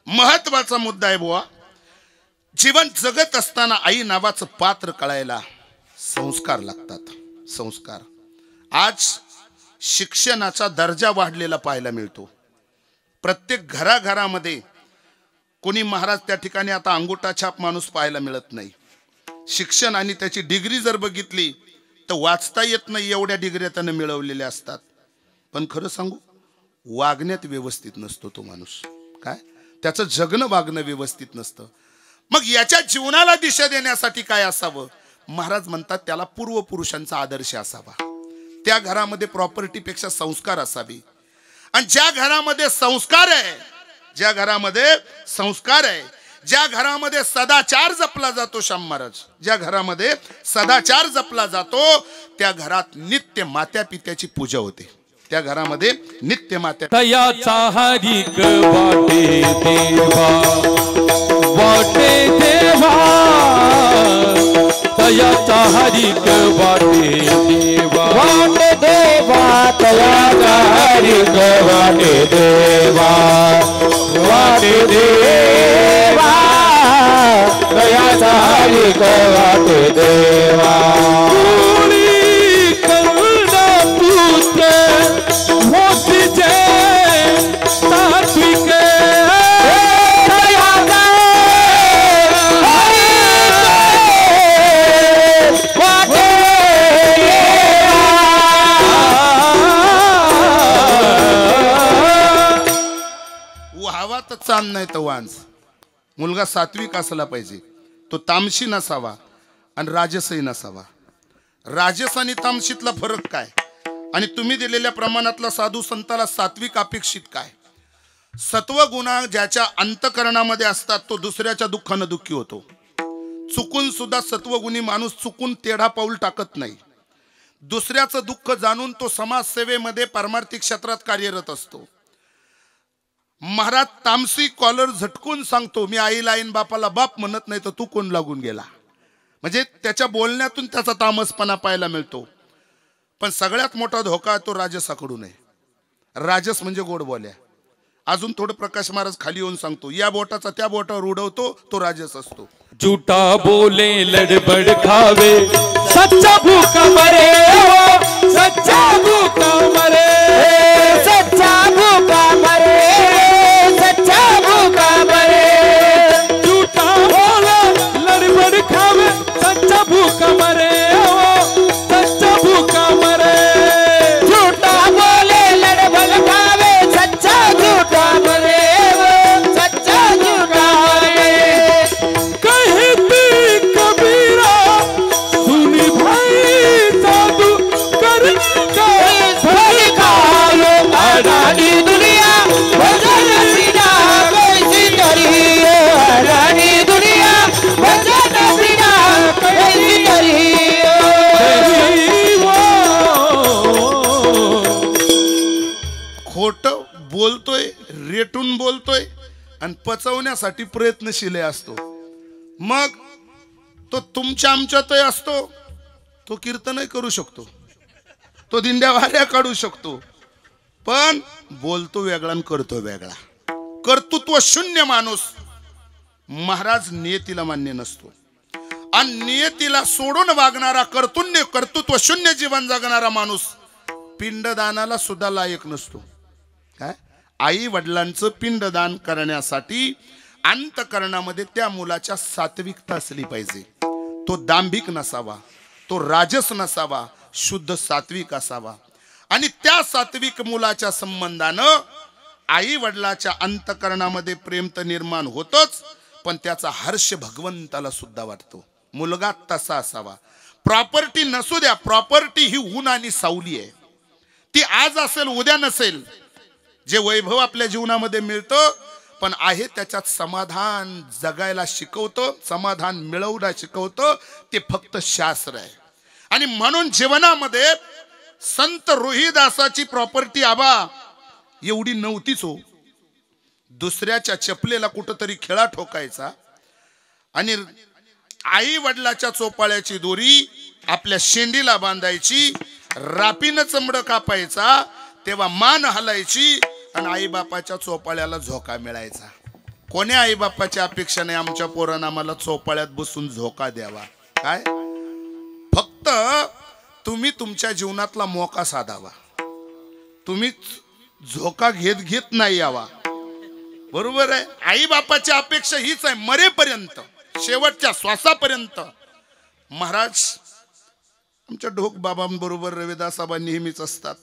महत्वाचा मुद्दा आहे बुवा. जीवन जगत असताना आई नावाचं पात्र कळायला संस्कार लागतात. संस्कार. आज शिक्षणाचा दर्जा वाढलेला पाहायला मिळतो. प्रत्येक घराघरामध्ये कोणी महाराज त्या ठिकाणी आता अंगुठा छाप माणूस पाहायला मिळत नाही. शिक्षण आणि त्याची डिग्री जर बघितली तर वाचता येत नाही एवढ्या डिग्र्या त्यानं मिळवलेल्या असतात. पण खरं सांगू, वागण्यात व्यवस्थित नसतो तो माणूस. काय त्याचं जगणं वागणं व्यवस्थित नसतं. मग याच्या जीवनाला दिशा देण्यासाठी काय असावं? महाराज म्हणतात त्याला पूर्वपुरुषांचा आदर्श असावा. त्या घरामध्ये प्रॉपर्टीपेक्षा संस्कार असावी. आणि ज्या घरामध्ये संस्कार आहे, ज्या घरामध्ये संस्कार आहे, ज्या घरामध्ये सदाचार जपला जातो, श्याम महाराज, ज्या घरामध्ये सदाचार जपला जातो त्या घरात नित्य मात्या पित्याची पूजा होते. त्या घरामध्ये नित्य मात्या तयाचा हरिक वाटे देवा वाटे देवा तयाचा हरिक वाटे देवा वाटे देवा तयाचा हरिक वाटे देवा वाटे देवा तयाचा हरिक वाटे देवा. चांद नाही तर वांज. मुलगा सात्विक असला पाहिजे, तो तामशी नसावा आणि राजसही नसावा. राजस आणि तामशीतला फरक काय आणि तुम्ही दिलेल्या प्रमाणातला साधू संताला सात्विक अपेक्षित काय? सत्व गुणा ज्याच्या अंतकरणामध्ये असतात तो दुसऱ्याच्या दुःखानं दुःखी होतो. चुकून सुद्धा सत्वगुणी माणूस चुकून तेढा पाऊल टाकत नाही. दुसऱ्याचं दुःख जाणून तो समाजसेवेमध्ये परमार्थिक क्षेत्रात कार्यरत असतो. महाराज तामसी कॉलर झटकून सांगतो, मी आईला आईन बापाला बाप म्हणत नाही तर तू कोण लागून गेला. म्हणजे त्याच्या बोलण्यातून त्याचा तामसपणा पाहायला मिळतो. पण सगळ्यात मोठा धोका तो राजसाकडून आहे. राजस म्हणजे गोड बोल्या. अजून थोडं प्रकाश महाराज खाली येऊन सांगतो, या बोटाचा त्या बोटावर उडवतो तो राजस असतो. झूठा बोले लड़बड़ खावे सच्चा भूखा मरे, सच्चा भूखा मरे, सच्चा भूखा मरे, सच्चा भूखा मरे. झूठा बोले लड़बड़ खावे सच्चा भूखा मरे, सच्चा भूखा मरे. झूठा बोले लड़बड़ खावे सच्चा झूठा मरे, सच्चा झूठा मरे. कबीरा सुनी भाई साधु कर अडानी दुनिया भजन बिना कैसी करी, अडानी दुनिया भजन बिना कैसी करी. खोट बोलतोय, रेटून बोलतोय आणि पचवण्यासाठी प्रयत्नशील असतो. मग तो तुमच्या आमच्यातही असतो. तो कीर्तनही करू शकतो, तो दिंड्या वाऱ्या काढू शकतो, पण बोलतो वेगळा आणि करतो वेगळा. कर्तृत्व शून्य माणूस महाराज नियतीला मान्य नसतो. आणि नियतीला सोडून वागणारा कर्तृत्व शून्य जीवन जगणारा माणूस पिंडदानाला सुद्धा लायक नसतो. काय आई वडिलांचं पिंडदान करण्यासाठी अंतकरणामध्ये त्या मुलाच्या सात्विकता असली पाहिजे. तो दांभिक नसावा, तो राजस नसावा, शुद्ध सात्विक असावा. आणि त्या सात्विक मुलाच्या संबंधानं आई वडिलाच्या अंतकरणामध्ये प्रेम तर निर्माण होतोच, पण त्याचा हर्ष भगवंताला सुद्धा वाटतो. मुलगा तसा असावा. प्रॉपर्टी नसू द्या, प्रॉपर्टी ही ऊन आणि सावली आहे. ती आज असेल उद्या नसेल. जे वैभव आपल्या जीवनामध्ये मिळतं पण आहे त्याच्यात समाधान जगायला शिकवतं, समाधान मिळवण्याला शिकवतं, ते फक्त शास्त्र आहे. आणि म्हणून जीवनामध्ये संत रोहिदासाची प्रॉपर्टी आबा एवढी नव्हतीच हो. दुसऱ्याच्या चपलेला कुठंतरी खेळा ठोकायचा आणि आई वडिलाच्या चोपाळ्याची दोरी आपल्या शेंडीला बांधायची, रापीनं चमडं कापायचा, तेव्हा मान हलायची आणि आई बापाच्या चोपाळ्याला झोका मिळायचा. कोण्या आई बापाची अपेक्षा नाही आमच्या पोरांना आम्हाला चोपाळ्यात बसून झोका द्यावा. काय फक्त तुम्ही तुमच्या जीवनातला मोका साधावा, तुम्ही झोका घेत नाही यावा. बरोबर आहे. आई बापाची अपेक्षा हीच आहे मरेपर्यंत, शेवटच्या श्वासापर्यंत. महाराज आमच्या ढोक बाबांबरोबर रविदास बाबा नेहमीच असतात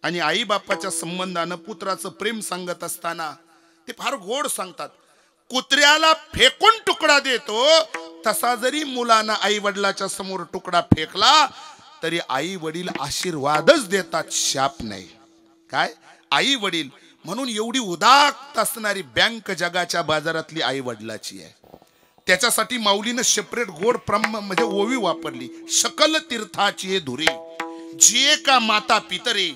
आणि आई बापाच्या संबंधानं पुत्राचं प्रेम सांगत असताना ते फार गोड सांगतात. कुत्र्याला फेकून तुकडा देतो तसा जरी मुलांना आई वडिलाच्या समोर तुकडा फेकला तरी आई वडील आशीर्वादच देतात, शाप नाही. काय आई वडील म्हणून एवढी उदात्त असणारी बँक जगाच्या बाजारातली आई वडिलाची आहे. त्याच्यासाठी माऊलीनं सेपरेट गोड म्हणजे ओवी वापरली. सकल तीर्थाची धुरे जिये का माता पितरे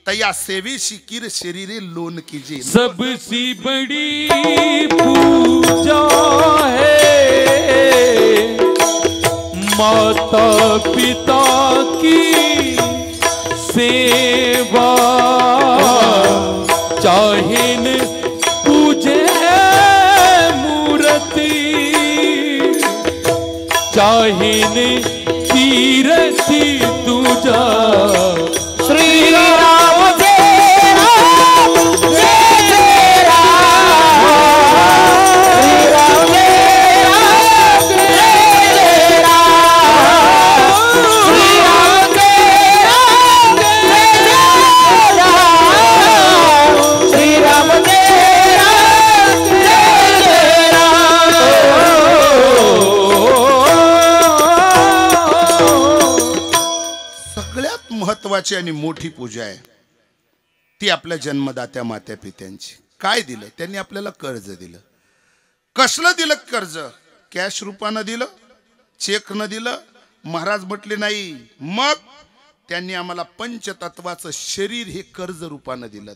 तया सेवेशी किर शरीरे लोन कीजिए. सबसे बड़ी पूजा है माता पिता की सेवा, चाहे न पूजे मूर्ति, चाहे न तीरथी तुझा. श्री राम जय राम जय जय राम, श्री राम जय राम जय जय राम, श्री राम जय राम जय जय राम, श्री राम जय राम जय जय राम. सगळ्यात महत्वाची आणि मोठी पूजा आहे ती आपल्या जन्मदात्या मात्या पित्यांची. काय दिलं त्यांनी आपल्याला? कर्ज दिलं. कसलं दिलं कर्ज? कॅश रूपानं दिलं, चेक न दिलं. महाराज म्हटले नाही, मग त्यांनी आम्हाला पंचतत्वाचं शरीर हे कर्ज रूपानं दिलं.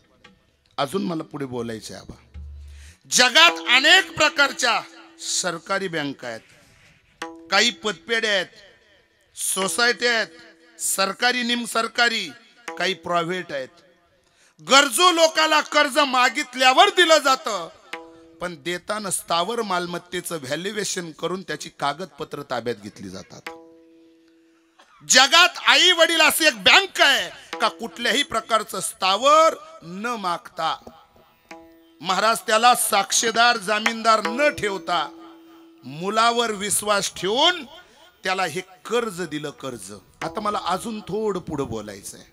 अजून मला पुढे बोलायचं आहे आबा. जगात अनेक प्रकारच्या सरकारी बँका आहेत, काही पतपेढ्या आहेत, सोसायटी आहेत, सरकारी निम सरकारी, काही प्रायव्हेट आहेत. गरजू लोकांना कर्ज मागितल्यावर दिलं जातं, पण देताना स्थावर मालमत्तेचं व्हॅल्युएशन करून त्याची कागदपत्र ताब्यात घेतली जातात. जगात आई वडील अशी एक बँक आहे का कुठल्याही प्रकारचं स्थावर न मागता, महाराज त्याला साक्षीदार जामीनदार न ठेवता मुलावर विश्वास ठेवून त्याला हे कर्ज दिलं. कर्ज. आता मला अजून थोडं पुढे बोलायचंय.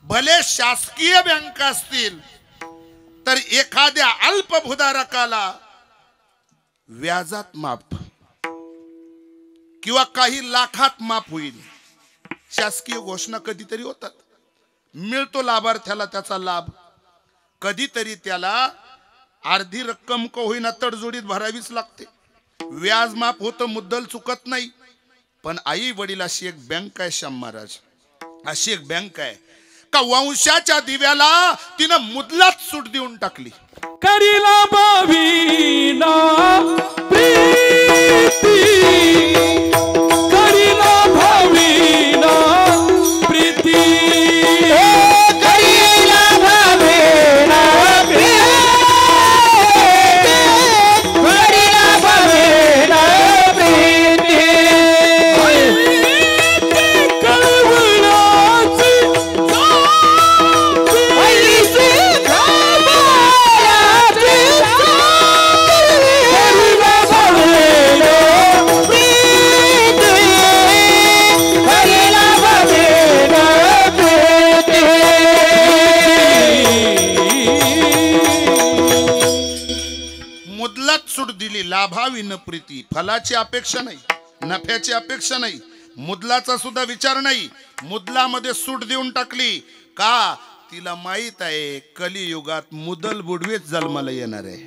भले शासकीय बँका असतील तर एखाद्या अल्पभूधारकाला व्याजात माफ किंवा काही लाखात माफ होईल. शासकीय घोषणा कधीतरी होतात, मिळतो लाभार्थ्याला त्याचा लाभ. कधीतरी त्याला अर्धी रक्कम का होईना तडजोडीत भरावीच लागते. व्याज माफ होतं, मुद्दल चुकत नाही. पण आई वडील अशी एक बँक आहे श्याम महाराज, अशी एक बँक आहे का वंशाच्या दिव्याला तिनं मुदलात सूट देऊन टाकली. करीला भावीना प्रीती, करीला भावीना प्रीती, करीला भावीना प्रीती, करीला भावीना प्रीती, कळवळाची ऐसी घाबराची करीला भावीना प्रीती, करीला भावीना प्रीती. मुदलात सूट दिली. लाभाविन प्रीती. फलाची अपेक्षा नाही, नफ्याची अपेक्षा नाही, मुदलाचा सुद्धा विचार नाही. मुदलामध्ये सूट देऊन टाकली. का? तिला माहित आहे कलियुगात मुदल बुडवेच जन्माला येणार आहे.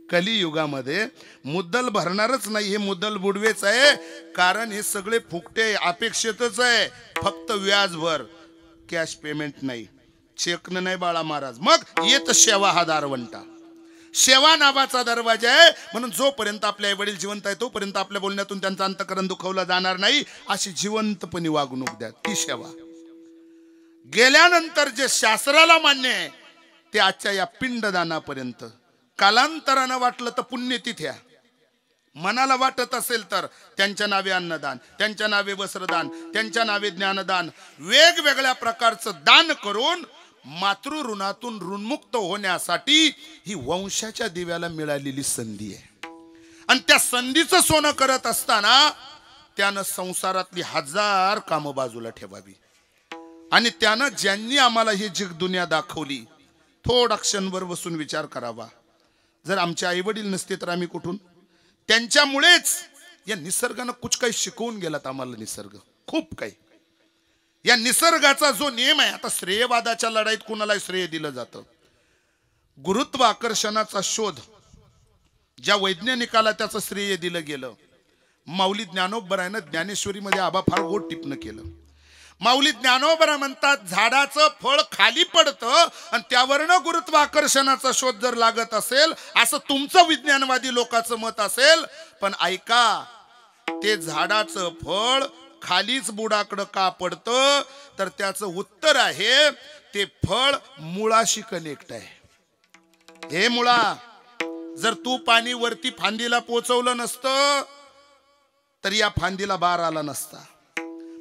कलियुगामध्ये मुद्दल भरणारच नाही, हे मुद्दल बुडवेच आहे. कारण हे सगळे फुकटे अपेक्षितच आहे. फक्त व्याज भर, कॅश पेमेंट नाही, चेकन नाही बाळा महाराज. मग येत सेवा हा दारवंटा. सेवा नावाचा दरवाजा आहे. म्हणून जोपर्यंत आपले आई वडील जिवंत आहे तोपर्यंत आपल्या बोलण्यातून त्यांचं अंतःकरण दुखवलं जाणार नाही, अशी जिवंतपणे वागणूक द्या, ती सेवा. गेल्यानंतर जे शास्त्राला मान्य आहे ते आजच्या या पिंडदानापर्यंत. कालांतरानं वाटलं तर पुण्यतिथ्या, मनाला वाटत असेल तर त्यांच्या नावे अन्नदान, त्यांच्या नावे वस्त्रदान, त्यांच्या नावे ज्ञानदान, वेगवेगळ्या प्रकारचं दान करून मातृ ऋणातून ऋणमुक्त होण्यासाठी ही वंशाच्या दिव्याला मिळालेली संधी आहे. आणि त्या संधीचं सोनं करत असताना त्यानं संसारातली 1000 कामं बाजूला ठेवावी. आणि त्यानं ज्यांनी आम्हाला ही जग दुनिया दाखवली, थोडा क्षणभर बसून विचार करावा. जर आमचे आई वडील नसते तर आम्ही कुठून? त्यांच्यामुळेच या निसर्गानं कुछ काही शिकवून गेलात आम्हाला. निसर्ग खूप काही. या निसर्गाचा जो नियम आहे, आता श्रेयवादाच्या लढाईत कुणाला श्रेय दिलं जातं. गुरुत्वाकर्षणाचा शोध ज्या वैज्ञानिकाला त्याचं श्रेय दिलं गेलं, माऊली ज्ञानोबरायनं ज्ञानेश्वरीमध्ये आबा फार गोड टिपणं केलं. माऊली ज्ञानोबरा म्हणतात झाडाचं फळ खाली पडतं आणि त्यावरनं गुरुत्वाकर्षणाचा शोध जर लागत असेल असं तुमचं विज्ञानवादी लोकांचं मत असेल. पण ऐका, ते झाडाचं फळ खालीच बुडाकडं का पडतं तर त्याचं उत्तर आहे ते फळ मुळाशी कनेक्ट आहे. हे मुळा, जर तू पाणी वरती फांदीला पोचवलं नसतं तर या फांदीला बार आला नसता.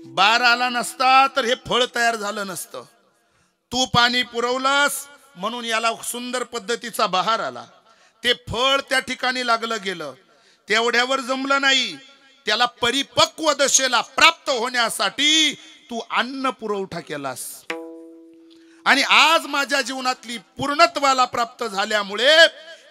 बार आला नसता तर हे फळ तयार झालं नसतं. तू पाणी पुरवलंस म्हणून याला सुंदर पद्धतीचा बहार आला. ते फळ त्या ठिकाणी लागलं गेलं. तेवढ्यावर जमलं नाही, त्याला परिपक्व दशेला प्राप्त होण्यासाठी तू अन्न पुरवठा केलास. आणि आज माझ्या जीवनातली पूर्णत्वाला प्राप्त झाल्यामुळे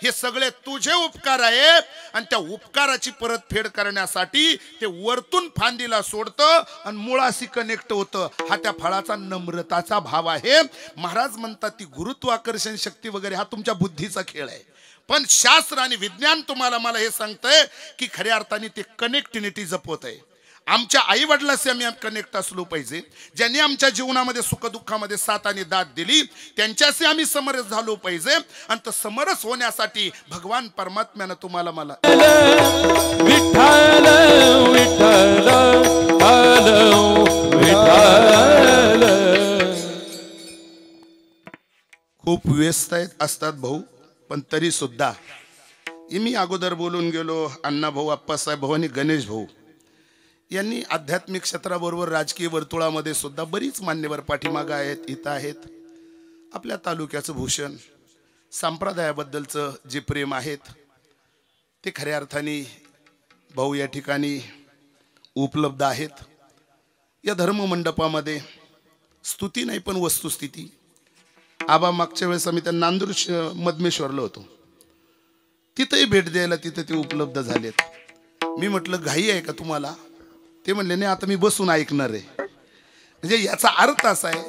हे सगळे तुझे उपकार आहेत. आणि त्या उपकाराची परतफेड करण्यासाठी ते वरतून फांदीला सोडतं आणि मुळाशी कनेक्ट होतं. हा त्या फळाचा नम्रताचा भाव आहे. महाराज म्हणतात ती गुरुत्वाकर्षण शक्ती वगैरे हा तुमच्या बुद्धीचा खेळ आहे. पण शास्त्र आणि विज्ञान तुम्हाला मला हे सांगतंय की खऱ्या अर्थाने ते कनेक्टिव्हिटी जपवत आहे. आमच्या आई वडिलांशी आम्ही कनेक्ट असलो पाहिजे. ज्यांनी आमच्या जीवनामध्ये सुखदुःखामध्ये साथ आणि दाद दिली त्यांच्याशी आम्ही समरस झालो पाहिजे. आणि तर समरस होण्यासाठी भगवान परमात्म्यानं तुम्हाला मला विठ्ठल विठ्ठल विठ्ठल. खूप व्यस्त असतात भाऊ, पण तरी सुद्धा मी अगोदर बोलून गेलो. अण्णा भाऊ, आप्पासाहेब भाऊ आणि गणेश भाऊ यांनी आध्यात्मिक क्षेत्राबरोबर राजकीय वर्तुळामध्ये सुद्धा बरीच मान्यवर पाठीमागं आहेत, इथं आहेत. आपल्या तालुक्याचं भूषण, संप्रदायाबद्दलचं जे प्रेम आहेत ते खऱ्या अर्थाने भाऊ या ठिकाणी उपलब्ध आहेत. या धर्ममंडपामध्ये स्तुती नाही पण वस्तुस्थिती. आबा मागच्या वेळेस आम्ही त्या नांदूर मधमेश्वरला होतो, तिथंही भेट द्यायला तिथं ते उपलब्ध झालेत. मी म्हटलं घाई आहे का तुम्हाला? ते म्हणले नाही, आता मी बसून ऐकणार आहे. म्हणजे याचा अर्थ असा आहे,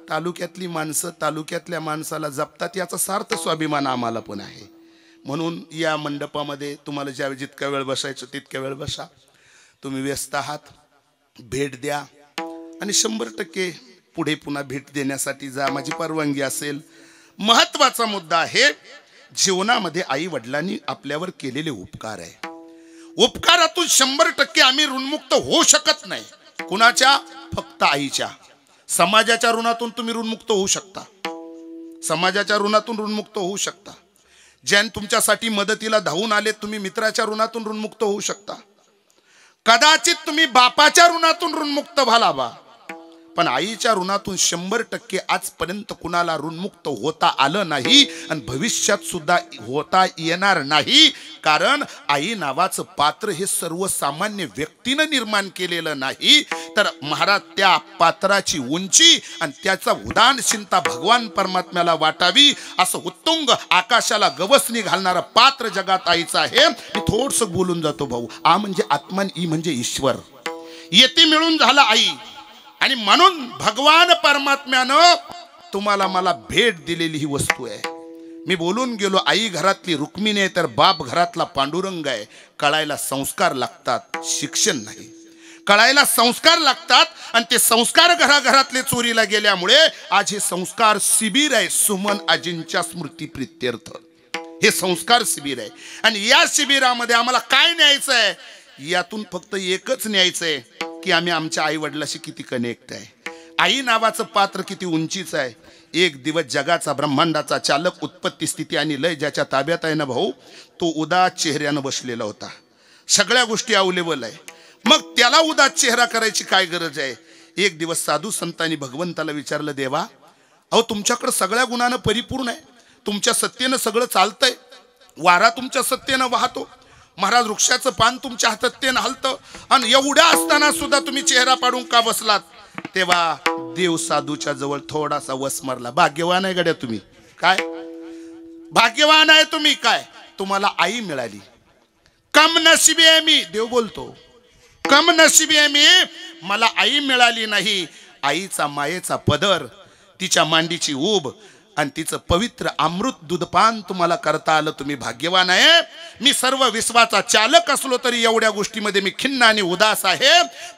तालुक्यातली माणसं तालुक्यातल्या माणसाला जपतात याचा सार्थ स्वाभिमान आम्हाला पण आहे. म्हणून या मंडपामध्ये तुम्हाला ज्यावेळी जितका वेळ बसायचं तितक्या वेळ बसा. तुम्ही व्यस्त आहात, भेट द्या आणि 100% पुढे पुन्हा भेट देण्यासाठी जा, माझी परवानगी असेल. महत्वाचा मुद्दा आहे, जीवनामध्ये आई वडिलांनी आपल्यावर केलेले उपकार आहे. उपकारातून 100% आम्ही ऋणमुक्त होऊ शकत नाही. कुणाच्या? फक्त आईच्या. समाजाच्या ऋणातून तुम्ही ऋणमुक्त होऊ शकता, समाजाच्या ऋणातून ऋणमुक्त होऊ शकता. ज्यान तुमच्यासाठी मदतीला धावून आले तुम्ही मित्राच्या ऋणातून ऋणमुक्त होऊ शकता. कदाचित तुम्ही बापाच्या ऋणातून ऋणमुक्त व्हाला बा, पण आईच्या ऋणातून 100% आजपर्यंत कुणाला ऋणमुक्त होता आलं नाही आणि भविष्यात सुद्धा होता येणार नाही. कारण आई नावाचं पात्र हे सर्वसामान्य व्यक्तीनं निर्माण केलेलं नाही, तर महाराज त्या पात्राची उंची आणि त्याचा उदानशीलता भगवान परमात्म्याला वाटावी असं उत्तुंग आकाशाला गवसणी घालणारं पात्र जगात आईचं आहे. मी थोडंसं बोलून जातो भाऊ. आ म्हणजे आत्मा, ई म्हणजे ईश्वर, येती मिळून झाला आई. आणि म्हणून भगवान परमात्म्यानं तुम्हाला मला भेट दिलेली ही वस्तू आहे. मी बोलून गेलो, आई घरातली रुक्मिणी आहे तर बाप घरातला पांडुरंग आहे. कळायला संस्कार लागतात, शिक्षण नाही. कळायला संस्कार लागतात आणि ते संस्कार घराघरातले चोरीला गेल्यामुळे आज हे संस्कार शिबिर आहे. सुमन आजींच्या स्मृती प्रित्यर्थ हे संस्कार शिबिर आहे. आणि या शिबिरामध्ये आम्हाला काय न्यायचं आहे? यातून फक्त एकच न्यायचं आहे की आम्ही आमच्या आई वडिलाशी किती कनेक्ट आहे. आई नावाचं पात्र किती उंचीच आहे. एक दिवस जगाचा ब्रह्मांडाचा चालक, उत्पत्ती स्थिती आणि लय ज्याच्या ताब्यात आहे ना भाऊ, तो उदास चेहऱ्यानं बसलेला होता. सगळ्या गोष्टी अवेलेबल आहे, मग त्याला उदास चेहरा करायची काय गरज आहे? एक दिवस साधू संतांनी भगवंताला विचारलं, देवा अहो तुमच्याकडे सगळ्या गुणानं परिपूर्ण आहे, तुमच्या सत्तेनं सगळं चालतंय, वारा तुमच्या सत्तेनं वाहतो, महाराज वृक्षाचं पान तुमच्या हातात हलतं, आणि एवढ्या असताना सुद्धा तुम्ही चेहरा पाडून का बसलात? तेव्हा देव साधूच्या जवळ थोडासा वसमरला. भाग्यवान आहे गड्या तुम्ही, काय भाग्यवान आहे तुम्ही, काय तुम्हाला आई मिळाली. कम नशिबी आहे मी, देव बोलतो, कम नशिबी आहे मी, मला आई मिळाली नाही. आईचा मायेचा पदर, तिच्या मांडीची ऊब आणि तिचं पवित्र अमृत दूधपान तुम्हाला करता आलं, तुम्ही भाग्यवान आहे. मी सर्व विश्वाचा चालक असलो तरी एवढ्या गोष्टीमध्ये मी खिन्न आणि उदास आहे.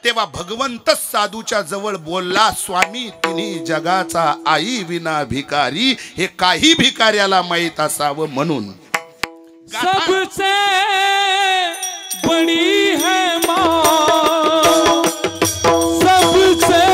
तेव्हा भगवंत साधूच्या जवळ बोलला, स्वामी तिन्ही जगाचा आई विना भिकारी, हे काही भिकाऱ्याला माहीत असावं म्हणून. सबसे बड़ी है माँ, सबसे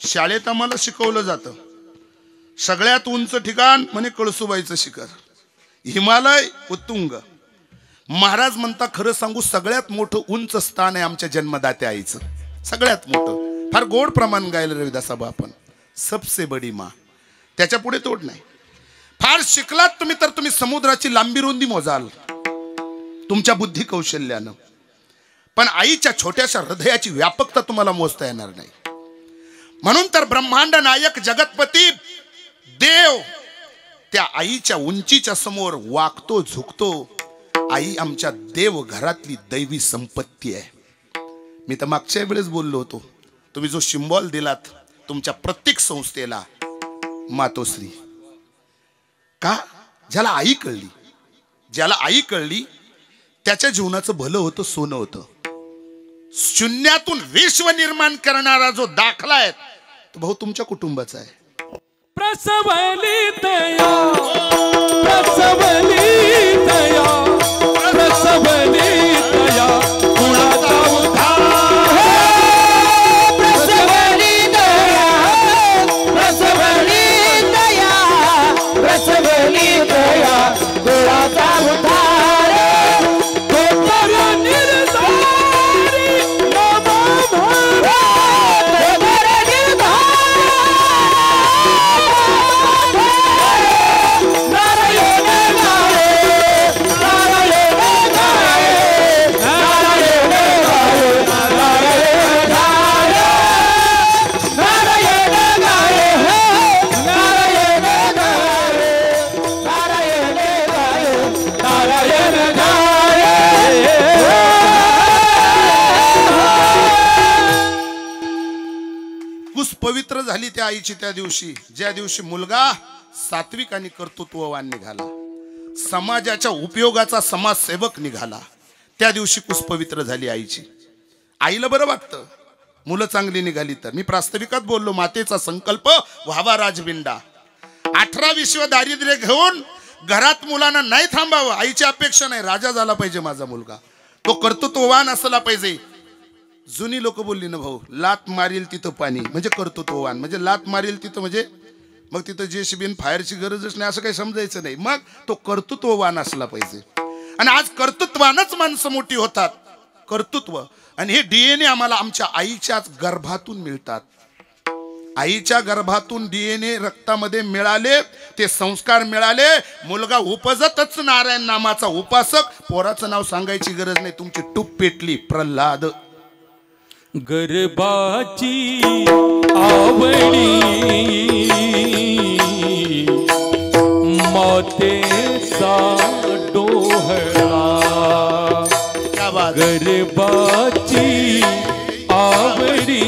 शाळेत आम्हाला शिकवलं जातं सगळ्यात उंच ठिकाण म्हणे कळसुबाईचं शिखर, हिमालय उत्तुंग. महाराज म्हणता खरं सांगू सगळ्यात मोठं उंच स्थान आहे आमच्या जन्मदात्या आईचं, सगळ्यात मोठं. फार गोड प्रमाण गायलं रविदासाबा आपण, सबसे बडी माँ, त्याच्या पुढे तोड नाही. फार शिकलात तुम्ही तर तुम्ही समुद्राची लांबी रुंदी मोजाल तुमच्या बुद्धी कौशल्यानं, पण आईच्या छोट्याशा हृदयाची व्यापकता तुम्हाला मोजता येणार नाही. म्हणून तर ब्रह्मांड नायक जगतपती देव त्या आईच्या उंचीच्या समोर वाकतो झुकतो. आई आमच्या देव घरातली दैवी संपत्ती आहे. मी तर मागच्या वेळेस बोललो होतो, तुम्ही जो सिंबॉल दिलात तुमच्या प्रत्येक संस्थेला मातोश्री, का ज्याला आई कळली, ज्याला आई कळली त्याच्या जीवनाचं भलं होतं, सोनं होतं. शून्यातून विश्व निर्माण करणारा जो दाखला आहे तो भाऊ तुमच्या कुटुंबाचा आहे. प्रसवली दया, प्रसवली दया, प्रसवली दया, कुणाचा उद्धार. प्रसवली दया, प्रसवली दया, प्रसवली दया, कुणाचा उद्धार. गोपर निर्धारी नमो भोरे. गोबर निर्धारी नारायण गाये, नारायण गाये, नारायण गाये, नारायण गाये, नारायण गाये, नारायण गाये, नारायण गाये, नारायण गाये. कुस पवित्र झाली त्या आईची त्या दिवशी, ज्या दिवशी मुलगा सात्विक आणि कर्तृत्ववान निघाला, समाजाच्या उपयोगाचा समाजसेवक निघाला, त्या दिवशी कुस पवित्र झाली आईची. आईला बरं वाटतं मुलं चांगली निघाली तर. मी प्रास्ताविकात बोललो, मातेचा संकल्प व्हावा राजबिंडा. 18 विश्व दारिद्र्य घेऊन घरात मुलांना नाही थांबावं, आईची अपेक्षा नाही. राजा झाला पाहिजे माझा मुलगा, तो कर्तृत्ववान असला पाहिजे. जुनी लोक बोलली ना भाऊ, लात मारील तिथं पाणी म्हणजे कर्तृत्ववान, म्हणजे लात मारील तिथं म्हणजे मग तिथं जेसीबी फायरची गरजच नाही असं काही समजायचं नाही. मग तो कर्तृत्ववान असला पाहिजे. आणि आज कर्तृत्वानच माणसं मोठी होतात, कर्तृत्व. आणि हे डीएनए आम्हाला आमच्या आईच्याच गर्भातून मिळतात. आईच्या गर्भातून डीएनए रक्तामध्ये मिळाले, ते संस्कार मिळाले. मुलगा उपजतच नारायण नामाचा उपासक. पोराचं नाव सांगायची गरज नाही, तुमची टूप पेटली प्रल्हाद. गर्भाची आवडी मातेचा डोहळा. क्या बात. गर्भाची आवडी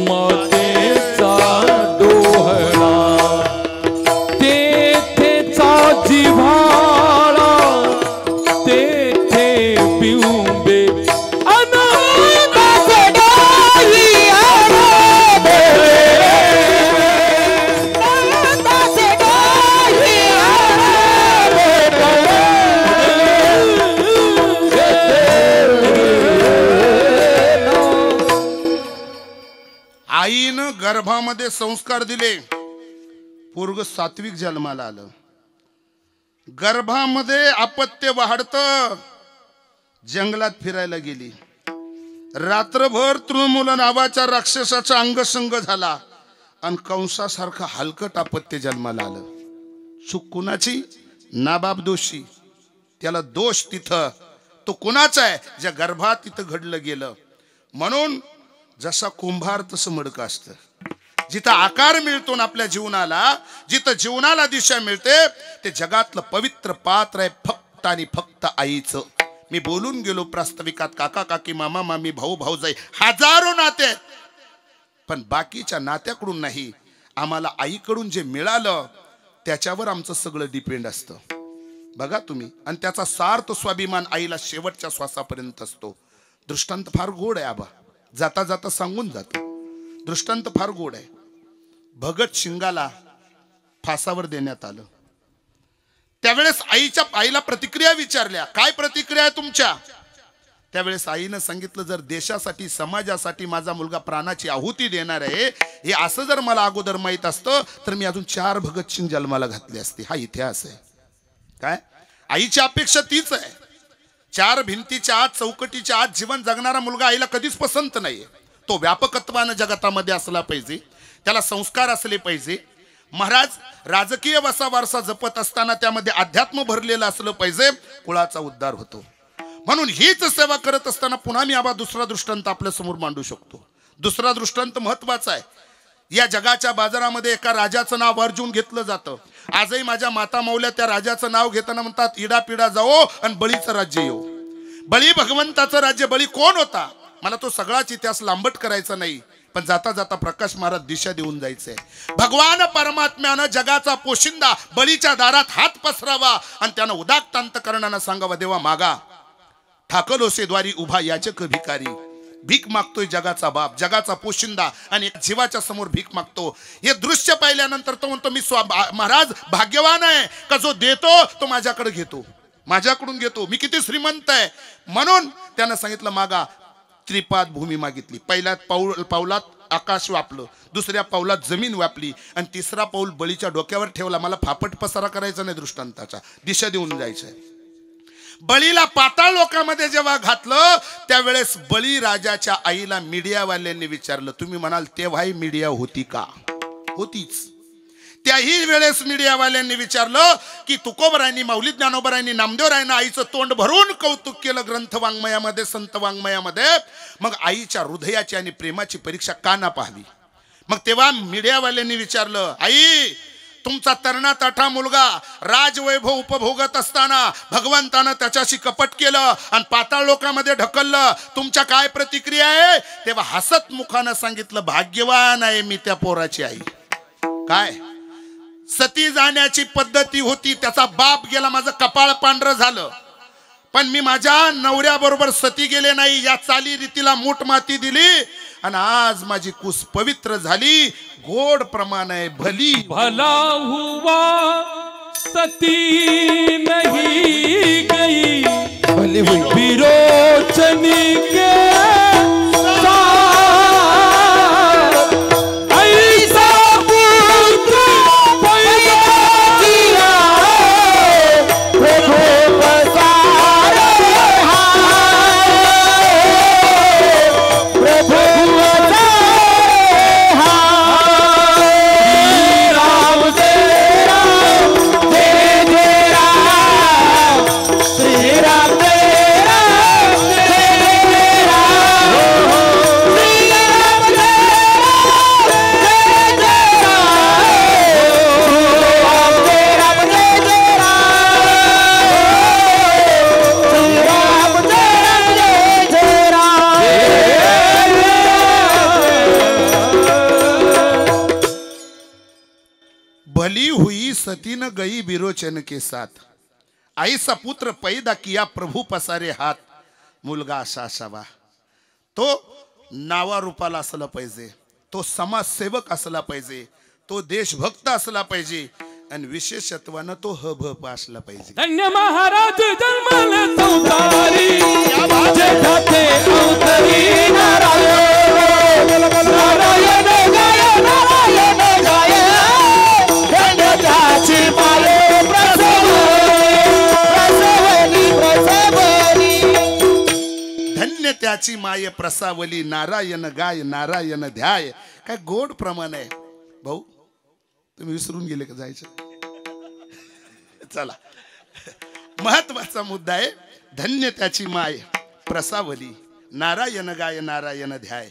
मातेचा डोहळा. तेथेचा जिव्हाळा तेथे बिंबे आनंदाचे डोही आराधे, आनंदाचे डोही आईनं गर्भामध्ये संस्कार दिले, पोरग सात्विक जन्माला आलं. गर्भामध्ये अपत्य वाढतं, जंगलात फिरायला गेली. रात्रभर तृणमूल नावाच्या राक्षसाचा अंगसंग झाला आणि कंसासारखं हलकट अपत्य जन्माला आलं. चूक कुणाची? नाबाब दोषी. त्याला दोष तिथं तो कुणाचा आहे? ज्या गर्भात तिथं घडलं गेलं. म्हणून जसा कुंभार तसं मडकं असतं. जिथं आकार मिळतो ना आपल्या जीवनाला, जिथं जीवनाला दिशा मिळते, ते जगातलं पवित्र पात्र आहे फक्त आणि फक्त आईचं. मी बोलून गेलो प्रास्ताविकात, काका काकी, मामा मामी, भाऊ भाऊजाई, हजारो नाते आहेत, पण बाकीच्या नात्याकडून नाही. आम्हाला आईकडून जे मिळालं त्याच्यावर आमचं सगळं डिपेंड असतं. बघा तुम्ही. आणि त्याचा सार्थ स्वाभिमान आईला शेवटच्या श्वासापर्यंत असतो. दृष्टांत फार गोड आहे आबा, जाता जाता सांगून जातो. दृष्टांत फार गोड आहे. भगत सिंगाला फासावर देण्यात आलं. त्यावेळेस आईला प्रतिक्रिया विचारल्या, काय प्रतिक्रिया आहे तुमच्या? त्यावेळेस आईनं सांगितलं, जर देशासाठी समाजासाठी माझा मुलगा प्राणाची आहुती देणार आहे हे असं जर मला अगोदर माहीत असतं तर मी अजून 4 भगतसिंग जन्माला घातले असते. हा इतिहास आहे. काय आईची अपेक्षा तीच आहे. 4 भिंतीच्या आत, चौकटीच्या आत जीवन जगणारा मुलगा आईला कधीच पसंत नाहीये. तो व्यापकत्वानं जगतामध्ये असला पाहिजे, त्याला संस्कार असले पाहिजे. महाराज राजकीय वारसा जपत असताना त्यामध्ये अध्यात्म भरलेलं असलं पाहिजे, कुळाचा उद्धार होतो. म्हणून हीच सेवा करत असताना पुन्हा मी आबा दुसरा दृष्टांत आपल्या समोर मांडू शकतो. दुसरा दृष्टांत महत्वाचा आहे. या जगाच्या बाजारामध्ये एका राजाचं नाव अर्जुन घेतलं जातं. आजही माझ्या माता मौल्या त्या राजाचं नाव घेताना म्हणतात, इडापिडा जाओ आणि बळीचं राज्य येऊ. बळी भगवंताचं राज्य. बळी कोण होता? मला तो सगळाच इतिहास लांबट करायचा नाही, पण जाता जाता प्रकाश महाराज दिशा देऊन जायचंय. भगवान परमात्म्यानं जगाचा पोशिंदा बळीच्या दारात हात पसरावा आणि त्यानं उदात्त अंतकरणानं सांगावा, देवा मागा. ठाकलोसे द्वारी उभा याचक भिकारी. भीक मागतोय जगाचा बाप, जगाचा पोशिंदा, आणि एक जीवाच्या समोर भीक मागतो. हे दृश्य पाहिल्यानंतर तो म्हणतो, मी महाराज भाग्यवान आहे का जो देतो तो माझ्याकडे घेतो, माझ्याकडून घेतो. मी किती श्रीमंत आहे. म्हणून त्यानं सांगितलं, मागा. त्रिपाद भूमी मागितली. पहिल्या पाऊलात आकाश व्यापलं, दुसऱ्या पाऊलात जमीन व्यापली, आणि तिसरा पाऊल बळीच्या डोक्यावर ठेवला. मला फापट पसारा करायचा नाही, दृष्टांताचा दिशा देऊन जायचंय. बळीला पाताळ लोकांमध्ये जेव्हा घातलं त्यावेळेस बळी राजाच्या आईला मीडियावाल्यांनी विचारलं. तुम्ही म्हणाल तेव्हाही मीडिया होती का? होतीच. त्याही वेळेस मीडियावाल्यांनी विचारलं की तुकोबरायांनी, माऊली ज्ञानोबरायांनी, नामदेवरायांनी आईचं तोंड भरून कौतुक केलं ग्रंथ वाङ्मयामध्ये, संत वाङ्मयामध्ये. मग आईच्या हृदयाची आणि प्रेमाची परीक्षा का ना पाहावी? मग तेव्हा मीडियावाल्यांनी विचारलं, आई तुमचा तरणा ताठा मुलगा राजवैभव उपभोगत असताना भगवंतानं त्याच्याशी कपट केलं आणि पाताळ लोकांमध्ये ढकललं, तुमच्या काय प्रतिक्रिया आहे? तेव्हा हसत मुखानं सांगितलं, भाग्यवान आहे मी त्या पोराची आई. काय सती जाण्याची पद्धती होती, त्याचा बाप गेला, माझं कपाळ पांढरं झालं, पण मी माझ्या नवऱ्याबरोबर सती गेले नाही. या चाली रीतीला मूठ माती दिली आणि आज माझी कुस पवित्र झाली. गोड प्रमाण आहे. भली भला हुआ सती नहीं गई, भली हुई विरोचनी के साथ ऐसा पुत्र पैदा किया प्रभु पसारे हाय, प्रभु पसारे हाय। राम जय राम, जय जय राम, श्री राम जय राम, जय जय राम, श्री राम जय राम, जय जय राम, राम जय राम, जय जय राम, श्री राम जय राम, जय जय राम। भली हुई सती न गई विरोचन के साथ, ऐसा पुत्र पैदा किया प्रभु पसारे हात. मुलगा असा असावा, तो नावारूपाला असला पाहिजे, तो समाजसेवक असला पाहिजे, तो देशभक्त असला पाहिजे, आणि विशेषत्वानं तो हभ असला पाहिजे. धन्य महाराज जन्माला चौतारी, जेठाते अवतरी नारायण नारायण गाय, नारायण गाय, धन्यताची माये प्रसवली, प्रसवली, धन्य त्याची माय प्रसावली, नारायण गाय नारायण ध्याय. काय गोड प्रमाण आहे. भाऊ तुम्ही विसरून गेले का जायचं? चला, महत्वाचा मुद्दा आहे. धन्य त्याची माय प्रसावली, नारायण गाय नारायण ध्याय.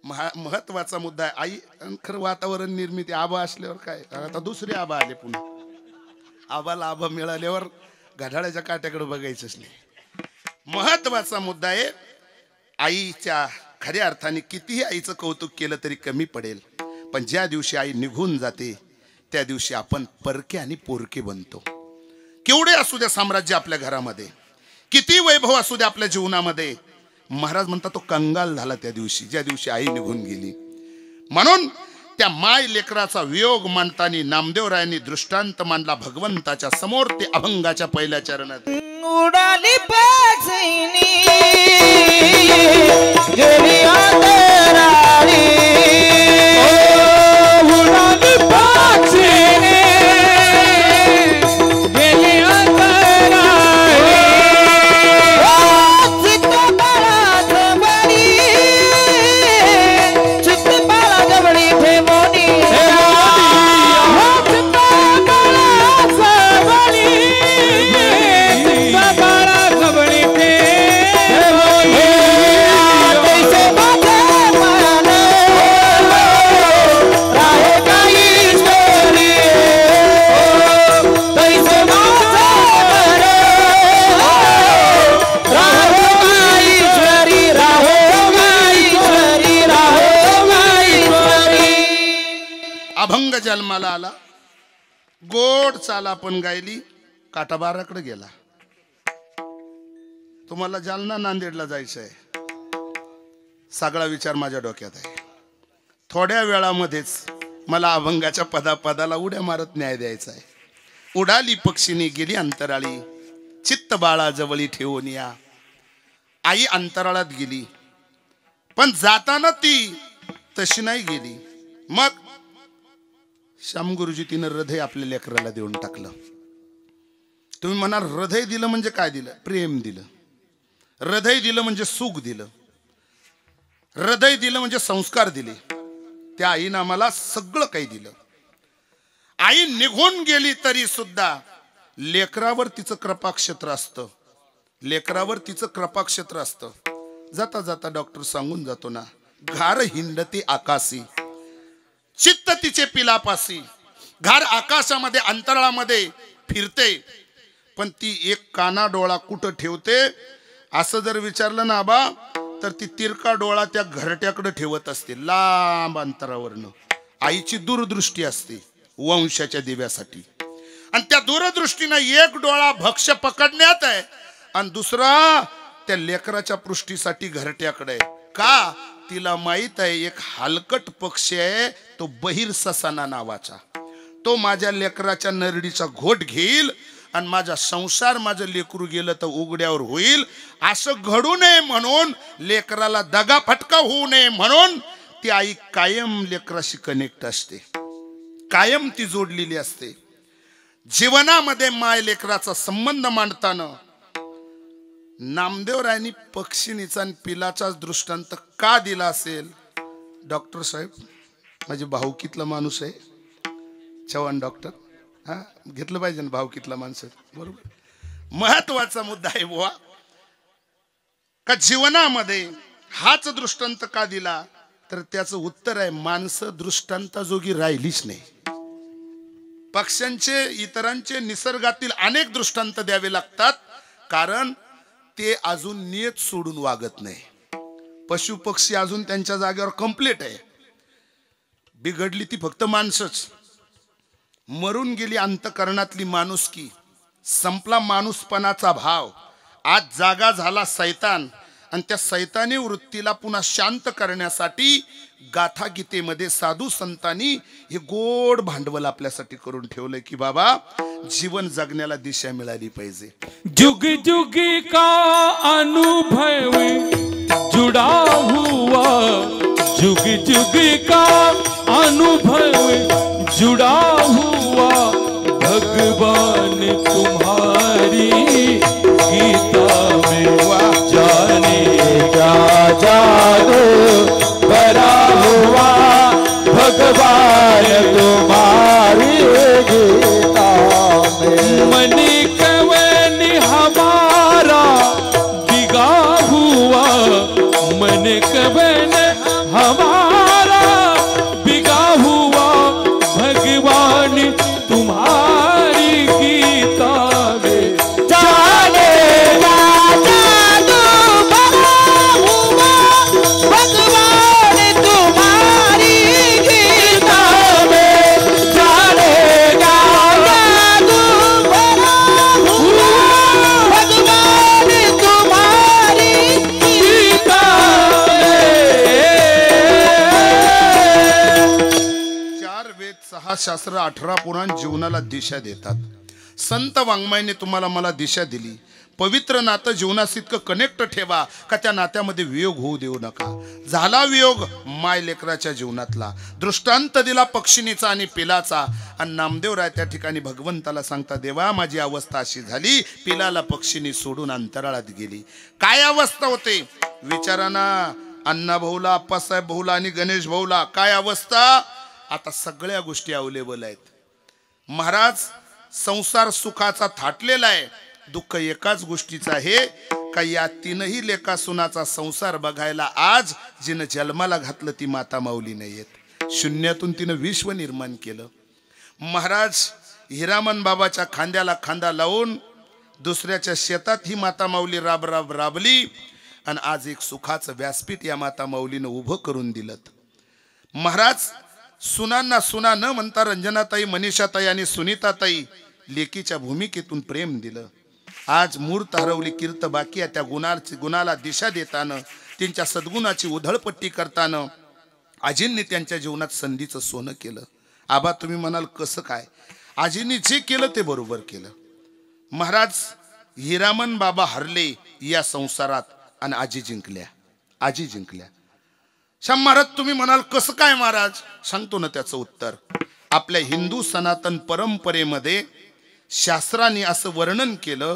महत्वाचा मुद्दा आहे. आई खरं वातावरण निर्मिती आबा असल्यावर काय, आता दुसरे आबा आले पुन्हा. आबाला आबा मिळाल्यावर घड्याळाच्या काट्याकडे बघायचंच नाही. महत्वाचा मुद्दा आहे. आईच्या खऱ्या अर्थाने कितीही आईचं कौतुक केलं तरी कमी पडेल, पण ज्या दिवशी आई निघून जाते त्या दिवशी आपण परके आणि पोरके बनतो. केवढे असू द्या साम्राज्य आपल्या घरामध्ये, किती वैभव असू द्या आपल्या जीवनामध्ये, महाराज म्हणतात तो कंगाल झाला त्या दिवशी, ज्या दिवशी आई निघून गेली. म्हणून त्या माय लेकराचा वियोग मांडताना नामदेवरायांनी दृष्टांत मांडला भगवंताच्या समोर, ते अभंगाच्या पहिल्या चरणात. उडाली पक्षिणी गेली अंतराळी उडाली पक्षिणी गेली अंतराळी चित्तबाळाच्या बळी ठेवणी अभंग जन्माला आला, गोड चाला पण गायली, काटाबाराकडे गेला. तुम्हाला जालना नांदेडला जायचंय, सगळा विचार माझ्या डोक्यात आहे. थोड्या वेळामध्येच मला अभंगाच्या पदाला उड्या मारत न्याय द्यायचा आहे. उडाली पक्षिणी गेली अंतराळी, चित्त बाळा जवळी ठेवून या. आई अंतराळात गेली, पण जाताना ती तशी नाही गेली. मग श्याम गुरुजी तिनं हृदय आपल्या लेकराला देऊन टाकलं. तुम्ही म्हणाल हृदय दिलं म्हणजे काय दिलं? प्रेम दिलं. हृदय दिलं म्हणजे सुख दिलं. हृदय दिलं म्हणजे संस्कार दिले. त्या आईनं आम्हाला सगळं काही दिलं. आई निघून गेली तरी सुद्धा लेकरावर तिचं कृपाक्षेत्र असतं. लेकरावर तिचं कृपाक्षेत्र असतं. जाता जाता डॉक्टर सांगून जातो ना, घार हिंडती आकाशी, चित्त तिचे पिलापासी. घार आकाशामध्ये अंतराळामध्ये फिरते, पण ती एक काना डोळा कुठं ठेवते असं जर विचारलं ना आबा, तर ती तिरका डोळा त्या घरट्याकडे ठेवत असते, लांब अंतरावरनं. आईची दूरदृष्टी असते वंशाच्या दिव्यासाठी, आणि त्या दूरदृष्टीनं एक डोळा भक्ष्य पकडण्यात आहे आणि दुसरा त्या लेकराच्या पृष्टीसाठी घरट्याकडे आहे. का? तिला माहित आहे एक हलकट पक्षी आहे, तो बहिर ससाना नावाचा. तो माझ्या लेकराच्या नरडीचा घोट घेईल आणि माझा संसार, माझं लेकरू गेलं तर उघड्यावर होईल. असं घडू नये म्हणून, लेकराला दगा फटका होऊ नये म्हणून ती आई कायम लेकराशी कनेक्ट असते, कायम ती जोडलेली असते. जीवनामध्ये माय लेकराचा संबंध मांडताना नामदेवरायांनी पक्षिणीचा आणि पिलाचाच दृष्टांत का दिला असेल? डॉक्टर साहेब, माझे भाऊकीतला माणूस आहे चव्हाण डॉक्टर, हा घेतलं पाहिजे ना भाऊकीतला माणूस, बरोबर. महत्वाचा मुद्दा आहे बुवा, का जीवनामध्ये हाच दृष्टांत का दिला? तर त्याचं उत्तर आहे, माणसं दृष्टांताजोगी राहिलीच नाही. पक्ष्यांचे, इतरांचे, निसर्गातील अनेक दृष्टांत द्यावे लागतात, कारण ते अजून नियत सोडून वागत नाही. पशु पक्षी अजून त्यांच्या जागेवर कंप्लीट आहे. बिघडली ती फक्त माणसंच. मरून गेली अंतकरणातली माणुसकी, संपला माणूसपणाचा भाव. आज जागा झाला सैतान, आणि त्या सैतानी वृत्तीला पुन्हा शांत करण्यासाठी गाथा गीतेमध्ये साधू संतांनी हे गोड भांडवल आपल्यासाठी करून ठेवलंय की बाबा, जीवन जगण्याला दिशा मिळाली पाहिजे. जुग जुग का अनुभव जुड़ा हुआ, जुग जुग का अनुभव जुड़ा हुआ, भगवान तुम्हारी गीता में जाने क्या जादू भरा हुआ, भगवान तुम्हारी गीता में मन कवन हमारा बिगा हुआ, मन कवन हमारा बिगा हुआ, भगवान तुम्हारी गीता में जाने का जादू भरा हुआ, भगवान तुम्हारी गीता में जाने का जादू भरा हुआ, भगवान तुम्हारी गीता चार वेद, 6 शास्त्र, 18 पुराण जीवनाला दिशा देतात. संत वाङ्मयाने तुम्हाला मला दिशा दिली. पवित्र नातं जीवनास इतकं कनेक्ट ठेवा का त्या नात्यामध्ये वियोग होऊ देऊ नका. झाला वियोग माय लेकराच्या जीवनातला. दृष्टांत दिला पक्षिणीचा आणि पिलाचा. आणि नामदेवराय त्या ठिकाणी भगवंताला सांगता, देवा माझी अवस्था अशी झाली, पिलाला पक्षिणी सोडून अंतराळात गेली. काय अवस्था होते विचारा ना. अण्णा भाऊला, आप्पासाहेब भाऊला आणि गणेश भाऊला काय अवस्था. आता सगळ्या गोष्टी अवेलेबल आहेत. महाराज संसार सुखाचा थाटलेला आहे. दुःख एकाच गोष्टीचं आहे का या तीनही लेका सुनाचा संसार बघायला आज जिनं जन्माला घातलं ती माता माऊली नाहीयेत. शून्यातून तिनं विश्व निर्माण केलं. महाराज हिरामन बाबाच्या खांद्याला खांदा लावून दुसऱ्याच्या शेतात ही माता माऊली राबली आणि आज एक सुखाचं व्यासपीठ या माता माऊलीनं उभं करून दिलं. महाराज सुनांना सुना न म्हणता रंजनाताई, मनीषाताई आणि सुनीताताई लेकीच्या भूमिकेतून प्रेम दिलं. आज मूर्त हरवली कीर्त बाकी आहे. त्या गुणाला दिशा देताना, त्यांच्या सद्गुणाची उधळपट्टी करताना आजींनी त्यांच्या जीवनात संधीचं सोनं केलं. आबा तुम्ही म्हणाल कसं काय. आजींनी जे केलं ते बरोबर केलं. महाराज हिरामन बाबा हरले या संसारात आणि आजी जिंकल्या. श्याम महाराज तुम्ही म्हणाल कसं काय महाराज. सांगतो ना त्याचं उत्तर. आपल्या हिंदू सनातन परंपरेमध्ये शास्त्रांनी असं वर्णन केलं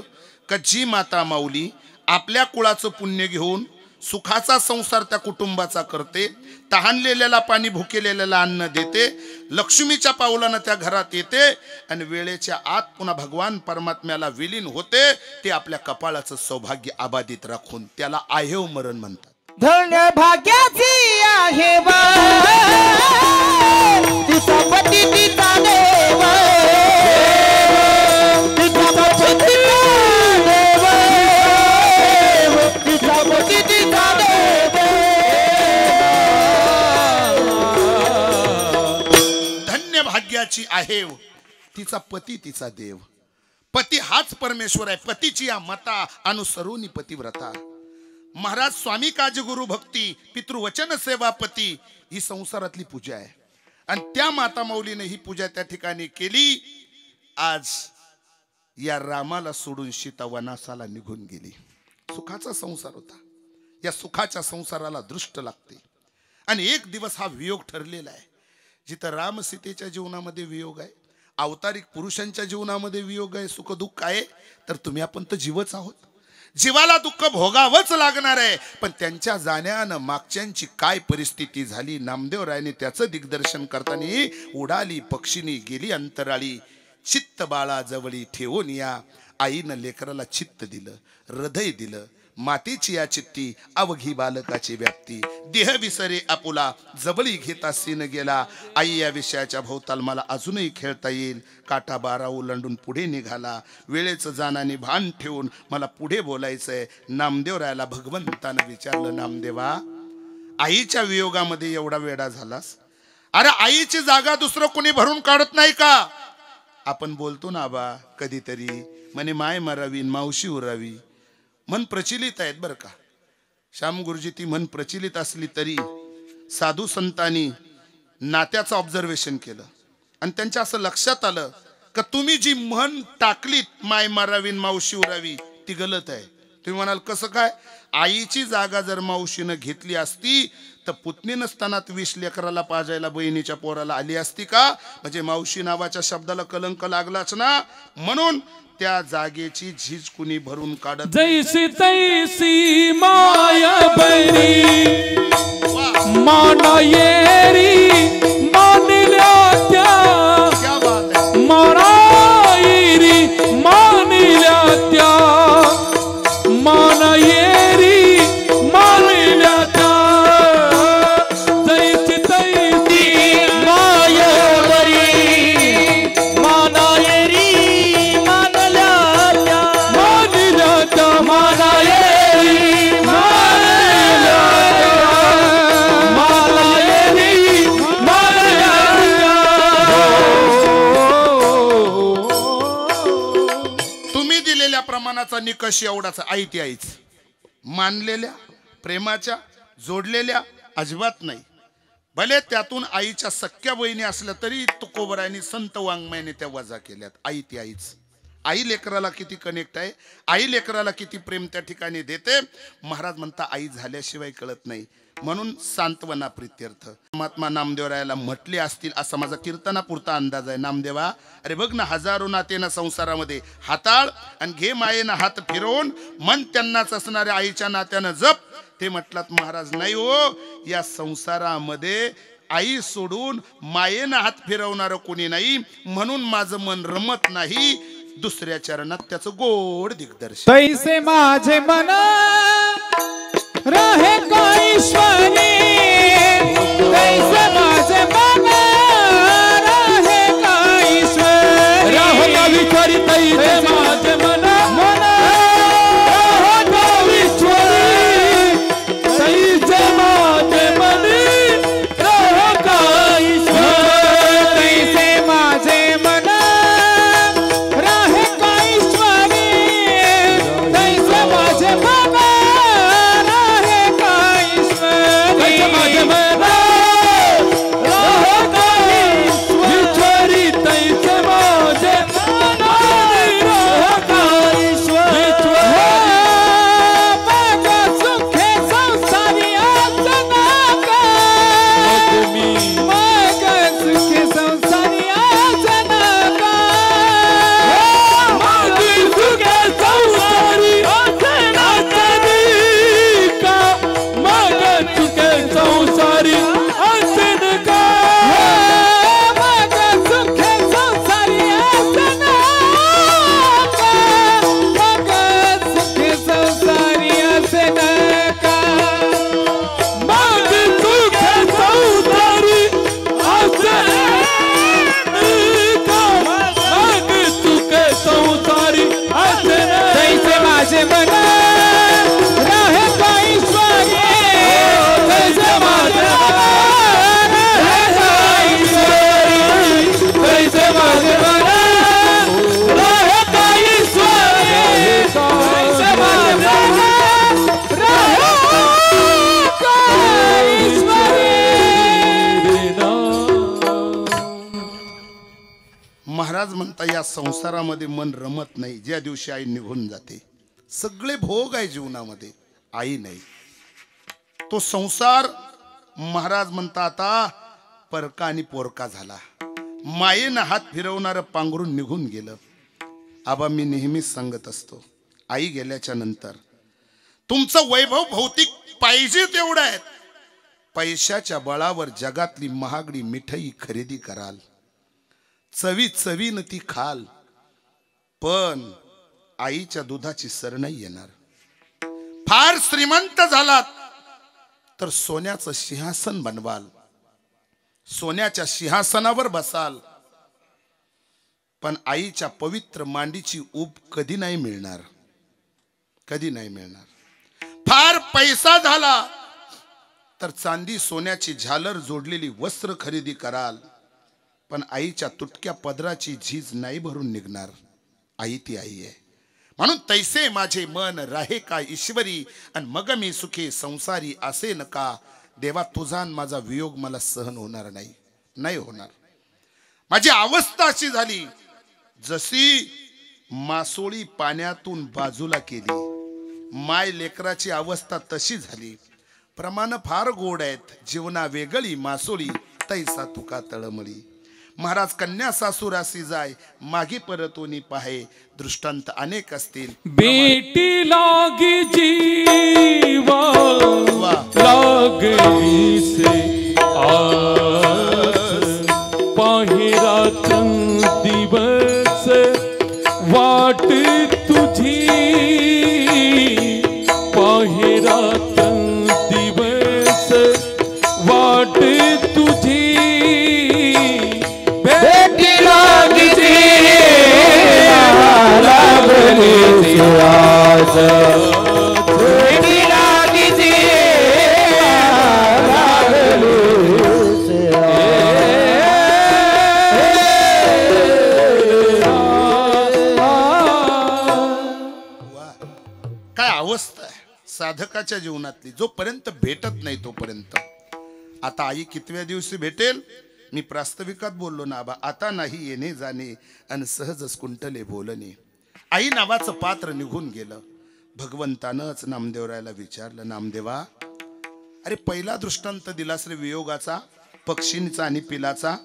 का जी माता माऊली आपल्या कुळाचं पुण्य घेऊन सुखाचा संसार त्या कुटुंबाचा करते, तहानलेल्याला पाणी, भुकेलेल्याला अन्न देते, लक्ष्मीच्या पावलानं त्या घरात येते आणि वेळेच्या आत पुन्हा भगवान परमात्म्याला विलीन होते, ते आपल्या कपाळाचं सौभाग्य अबाधित राखून त्याला आहेव मरण म्हणतात. धन्य भाग्याची आहे तिचा पती तिचा देव, तिचा पती तिचा देव. धन्य भाग्याची आहे तिचा पती तिचा देव. पती हाच परमेश्वर आहे. पतीची या मता अनुसरून पतिव्रता. महाराज स्वामी काज गुरु भक्ती, पितृवचन सेवा पती ही संसारातली पूजा आहे. आणि त्या माता माऊलीने ही पूजा त्या ठिकाणी केली. आज या रामाला सोडून सीता वनासाला निघून गेली. सुखाचा संसार होता. या सुखाच्या संसाराला दृष्ट लागते. आणि एक दिवस हा वियोग ठरलेला आहे. जिथं राम सीतेच्या जीवनामध्ये वियोग आहे, अवतारिक पुरुषांच्या जीवनामध्ये वियोग आहे, सुख दुःख आहे, तर तुम्ही आपण तर जीवच आहोत. जीवाला दुःख भोगावंच लागणार आहे. पण त्यांच्या जाण्यानं मागच्यांची काय परिस्थिती झाली नामदेवरायाने त्याचं दिग्दर्शन करताना उडाली पक्षिणी गेली अंतराळी. चित्त बाळा जवळी ठेवून या आईनं लेकराला चित्त दिलं, हृदय दिलं. मातेची या चित्ती अवघी बालकाची व्याप्ती. देह विसरे आपुला जवळी घेता सीन गेला. आई या विषयाच्या भोवताल मला अजूनही खेळता येईल. काटा बारा ओलांडून पुढे निघाला. वेळेचं जाणाने भान ठेवून मला पुढे बोलायचंय. नामदेवरायाला भगवंतानं विचारलं, नामदेवा आईच्या वियोगामध्ये एवढा वेडा झालास. अरे आईची जागा दुसरं कोणी भरून काढत नाही का. आपण बोलतो ना आबा कधीतरी, म्हणे माय मरावी मावशी उरावी. मन प्रचलित आहेत बरं का श्याम गुरुजी. ती मन प्रचलित असली तरी साधू संतांनी नात्याचं ऑब्झर्वेशन केलं आणि त्यांच्या असं लक्षात आलं का तुम्ही जी म्हण टाकलीत माय मारावी मावशी उरावी ती गलत आहे. तुम्ही म्हणाल कसं काय. आईची जागा जर मावशीनं घेतली असती तर पुतणी स्तनात 20 लेकराला पाजायला बहिणीच्या पोराला आली असती का. म्हणजे मावशी नावाच्या शब्दाला कलंक लागलाच ना. म्हणून त्या जागेची झीज कुणी भरून काढत. जैसी तैसी माया बरी माना येरी मानिल्या त्या मारायरी मानिल्या त्या माना येरी मानिल्या त्या. जैसी तैसी माया बरी माना येरी प्रमाणाचा निकष एवढाच. आई ती आईच. मानलेल्या प्रेमाच्या जोडलेल्या अजिबात नाही. भले त्यातून आईच्या सख्या बहिणी असल्या तरी तुकोबरायांनी संत वाङ्मयाने त्या वजा केल्यात. आई ती आईच. आई लेकराला किती कनेक्ट आहे, आई लेकराला किती प्रेम त्या ठिकाणी देते. महाराज म्हणता आई झाल्याशिवाय कळत नाही. म्हणून सांत्वना प्रित्यर्थ महात्मा नामदेवरायाला म्हटले असतील असा माझा कीर्तनापुरता अंदाज आहे. नामदेवा, अरे बघ ना, हजारो नातेना संसारामध्ये हाताळ आणि घे मायेनं हात फिरवून मन त्यांनाच असणाऱ्या आईच्या नात्यानं जप. ते म्हटलात महाराज नाही हो, या संसारामध्ये आई सोडून मायेनं हात फिरवणार कोणी नाही, म्हणून माझं मन रमत नाही. दुसऱ्या चरणात त्याचं गोड दिग्दर्शन. तैसे माझे मन रहे का ईश्वरी, तैसे माझे मन रहे का ईश्वरी, रहे का ईश्वरी, तैसे माझे मन रहे का ईश्वरी, तैसे माझे मन रहे का ईश्वरी, तैसे माझे मन रहे का ईश्वरी, तैसे माझे मन रहे का ईश्वरी, तैसे माझे मन रहे का ईश्वरी, तैसे माझे मन रहे का ईश्वरी. मग सुखे संसारी आसनाका, मग सुखे संसारी आसनाका, मग सुखे संसारी आसनाका, मग सुखे संसारी आसनाका, मग सुखे संसारी आसनाका, मग सुखे संसारी आसनाका, मग सुखे संसारी आसनाका, मग सुखे संसारी आसनाका. तैसे माझे मन रहे का ईश्वरी, तैसे माझे मन रहे का ईश्वरी, तैसे माझे मन रहे का ईश्वरी, तैसे माझे मन रहे का ईश्वरी. महाराज म्हणता या संसारामध्ये मन रमत नाही. ज्या दिवशी आई निघून जाते, सगळे भोग आहे जीवनामध्ये, आई नाही. तो संसार महाराज म्हणता आता परका आणि पोरका झाला. मायेनं हात फिरवणारं पांघरून निघून गेलं. आबा, मी नेहमीच सांगत असतो, आई गेल्याच्या नंतर तुमचं वैभव भौतिक पाहिजे तेवढं आहे. पैशाच्या बळावर जगातली महागडी मिठाई खरेदी कराल, चवी चवीनं ती खाल, पण आईच्या दुधाची सर नाही येणार. फार श्रीमंत झालात तर सोन्याचं सिंहासन बनवाल, सोन्याच्या सिंहासनावर बसाल, पण आईच्या पवित्र मांडीची ऊब कधी नाही मिळणार, कधी नाही मिळणार. फार पैसा झाला तर चांदी सोन्याची झालर जोडलेली वस्त्र खरेदी कराल, पण आईच्या तुटक्या पदराची झीज नाही भरून निघणार. आई ती आई आहे. म्हणून तैसे माझे मन राहे का ईश्वरी, आणि मग मी सुखे संसारी असेन का. देवा, तुझा माझा वियोग मला सहन होणार नाही, नाही होणार. माझी अवस्था अशी झाली, जशी मासोळी पाण्यातून बाजूला केली, माय लेकराची अवस्था तशी झाली. प्रमाण फार गोड आहेत, जीवना वेगळी मासोळी, तैसा तुका तळमळी. महाराज कन्या सासूरासी जाय, मागे परतोनी पाहे. दृष्टांत अनेक असतील. बेटी लागी जीवा लागली से आस, पाहिरा दिवस वाट तुझी, पाहिरा दिवस वाट तुझी. बेटी लागली आस, बेटी लागली काय अवस्था आहे साधकाच्या जीवनातली, जोपर्यंत भेटत नाही तोपर्यंत. आता आई कितव्या दिवशी भेटेल? मी प्रास्ताविकात बोललो ना आबा, आता नाही येणे जाणे आणि सहजच कुंटले बोलणे. आई नावाचं पात्र निघून गेलं. भगवंतानंच नामदेवरायला विचारलं, नामदेवा अरे पहिला दृष्टांत दिलास रे वियोगाचा, पक्षींचा आणि पिलाचा.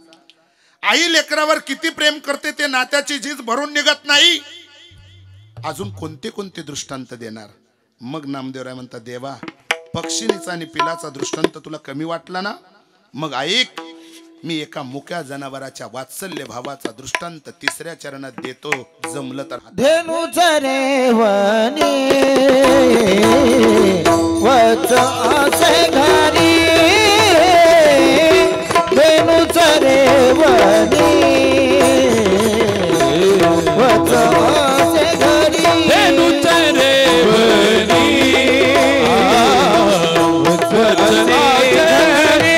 आई लेकरावर किती प्रेम करते ते नात्याची झीज भरून निघत नाही. अजून कोणते कोणते दृष्टांत देणार? मग नामदेवराय म्हणतात, देवा पक्षींचा आणि पिलाचा दृष्टांत तुला कमी वाटला ना, मग ऐक, मी एका मुक्या जनावराच्या वात्सल्य भावाचा दृष्टांत तिसऱ्या चरणात देतो, जमलं तर. धेनुच रे वनी वच असे घरी, धेनुच रे वनी वच असे घरी, धेनुच रे वनी वच असे घरी,